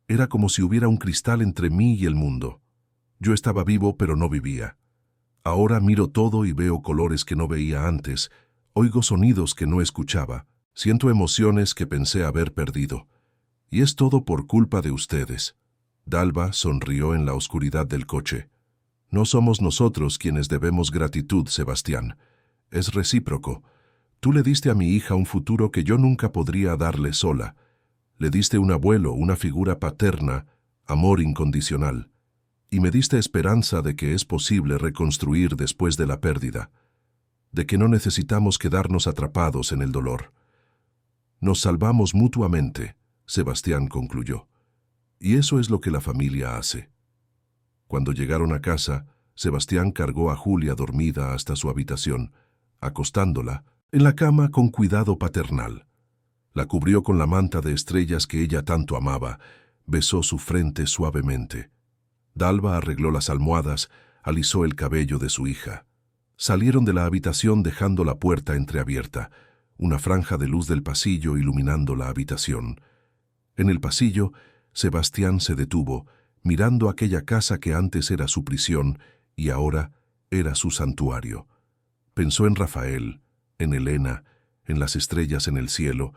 Era como si hubiera un cristal entre mí y el mundo. Yo estaba vivo, pero no vivía. Ahora miro todo y veo colores que no veía antes, oigo sonidos que no escuchaba, siento emociones que pensé haber perdido. Y es todo por culpa de ustedes». Dalva sonrió en la oscuridad del coche. «No somos nosotros quienes debemos gratitud, Sebastián. Es recíproco. Tú le diste a mi hija un futuro que yo nunca podría darle sola. Le diste un abuelo, una figura paterna, amor incondicional. Y me diste esperanza de que es posible reconstruir después de la pérdida, de que no necesitamos quedarnos atrapados en el dolor. Nos salvamos mutuamente», Sebastián concluyó. «Y eso es lo que la familia hace». Cuando llegaron a casa, Sebastián cargó a Julia dormida hasta su habitación, acostándola en la cama con cuidado paternal. La cubrió con la manta de estrellas que ella tanto amaba, besó su frente suavemente. Dalva arregló las almohadas, alisó el cabello de su hija. Salieron de la habitación dejando la puerta entreabierta, una franja de luz del pasillo iluminando la habitación. En el pasillo, Sebastián se detuvo, mirando aquella casa que antes era su prisión y ahora era su santuario. Pensó en Rafael, en Elena, en las estrellas en el cielo,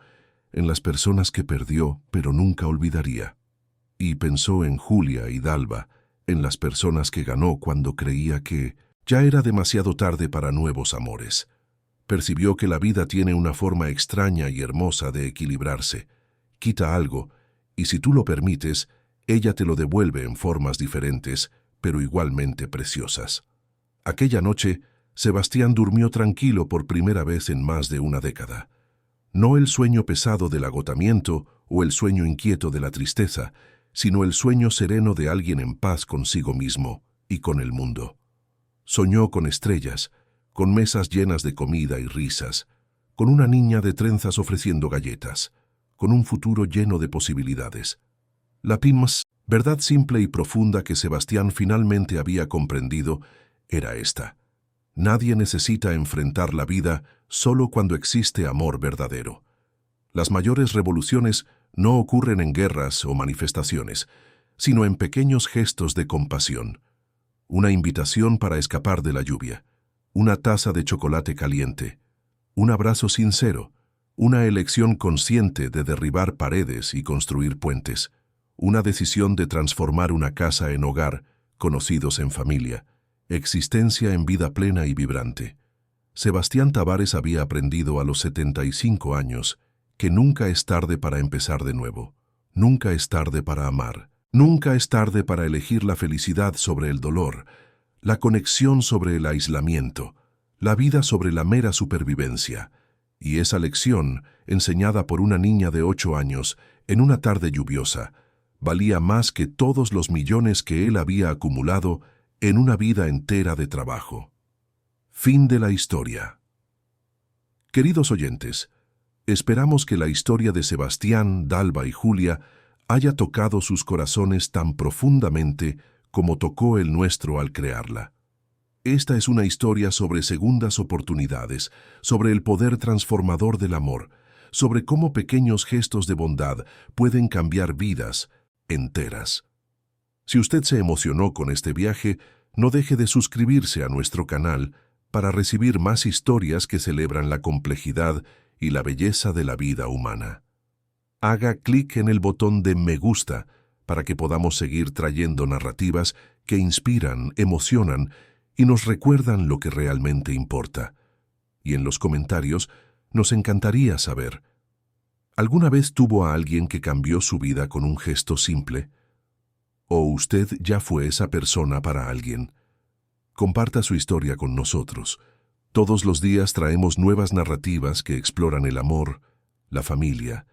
en las personas que perdió pero nunca olvidaría. Y pensó en Julia y Dalva, en las personas que ganó cuando creía que ya era demasiado tarde para nuevos amores. Percibió que la vida tiene una forma extraña y hermosa de equilibrarse. Quita algo, y si tú lo permites, ella te lo devuelve en formas diferentes, pero igualmente preciosas. Aquella noche, Sebastián durmió tranquilo por primera vez en más de una década. No el sueño pesado del agotamiento o el sueño inquieto de la tristeza, sino el sueño sereno de alguien en paz consigo mismo y con el mundo. Soñó con estrellas, con mesas llenas de comida y risas, con una niña de trenzas ofreciendo galletas, con un futuro lleno de posibilidades. La verdad simple y profunda que Sebastián finalmente había comprendido era esta: nadie necesita enfrentar la vida solo cuando existe amor verdadero. Las mayores revoluciones no ocurren en guerras o manifestaciones, sino en pequeños gestos de compasión. Una invitación para escapar de la lluvia, una taza de chocolate caliente, Un abrazo sincero, una elección consciente de derribar paredes y construir puentes, una decisión de transformar una casa en hogar, conocidos en familia, existencia en vida plena y vibrante. Sebastián Tavares había aprendido a los 75 años que nunca es tarde para empezar de nuevo, nunca es tarde para amar, nunca es tarde para elegir la felicidad sobre el dolor, la conexión sobre el aislamiento, la vida sobre la mera supervivencia. Y esa lección, enseñada por una niña de 8 años en una tarde lluviosa, valía más que todos los millones que él había acumulado en una vida entera de trabajo. Fin de la historia. Queridos oyentes, esperamos que la historia de Sebastián, Dalva y Julia haya tocado sus corazones tan profundamente como tocó el nuestro al crearla. Esta es una historia sobre segundas oportunidades, sobre el poder transformador del amor, sobre cómo pequeños gestos de bondad pueden cambiar vidas enteras. Si usted se emocionó con este viaje, no deje de suscribirse a nuestro canal para recibir más historias que celebran la complejidad y la belleza de la vida humana. Haga clic en el botón de me gusta para que podamos seguir trayendo narrativas que inspiran, emocionan y nos recuerdan lo que realmente importa. Y en los comentarios nos encantaría saber, ¿alguna vez tuvo a alguien que cambió su vida con un gesto simple? ¿O usted ya fue esa persona para alguien? Comparta su historia con nosotros. Todos los días traemos nuevas narrativas que exploran el amor, la familia,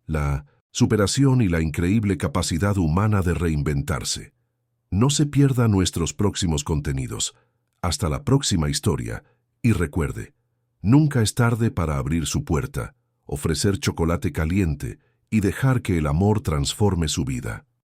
la superación y la increíble capacidad humana de reinventarse. No se pierda nuestros próximos contenidos. Hasta la próxima historia, y recuerde, nunca es tarde para abrir su puerta, ofrecer chocolate caliente y dejar que el amor transforme su vida.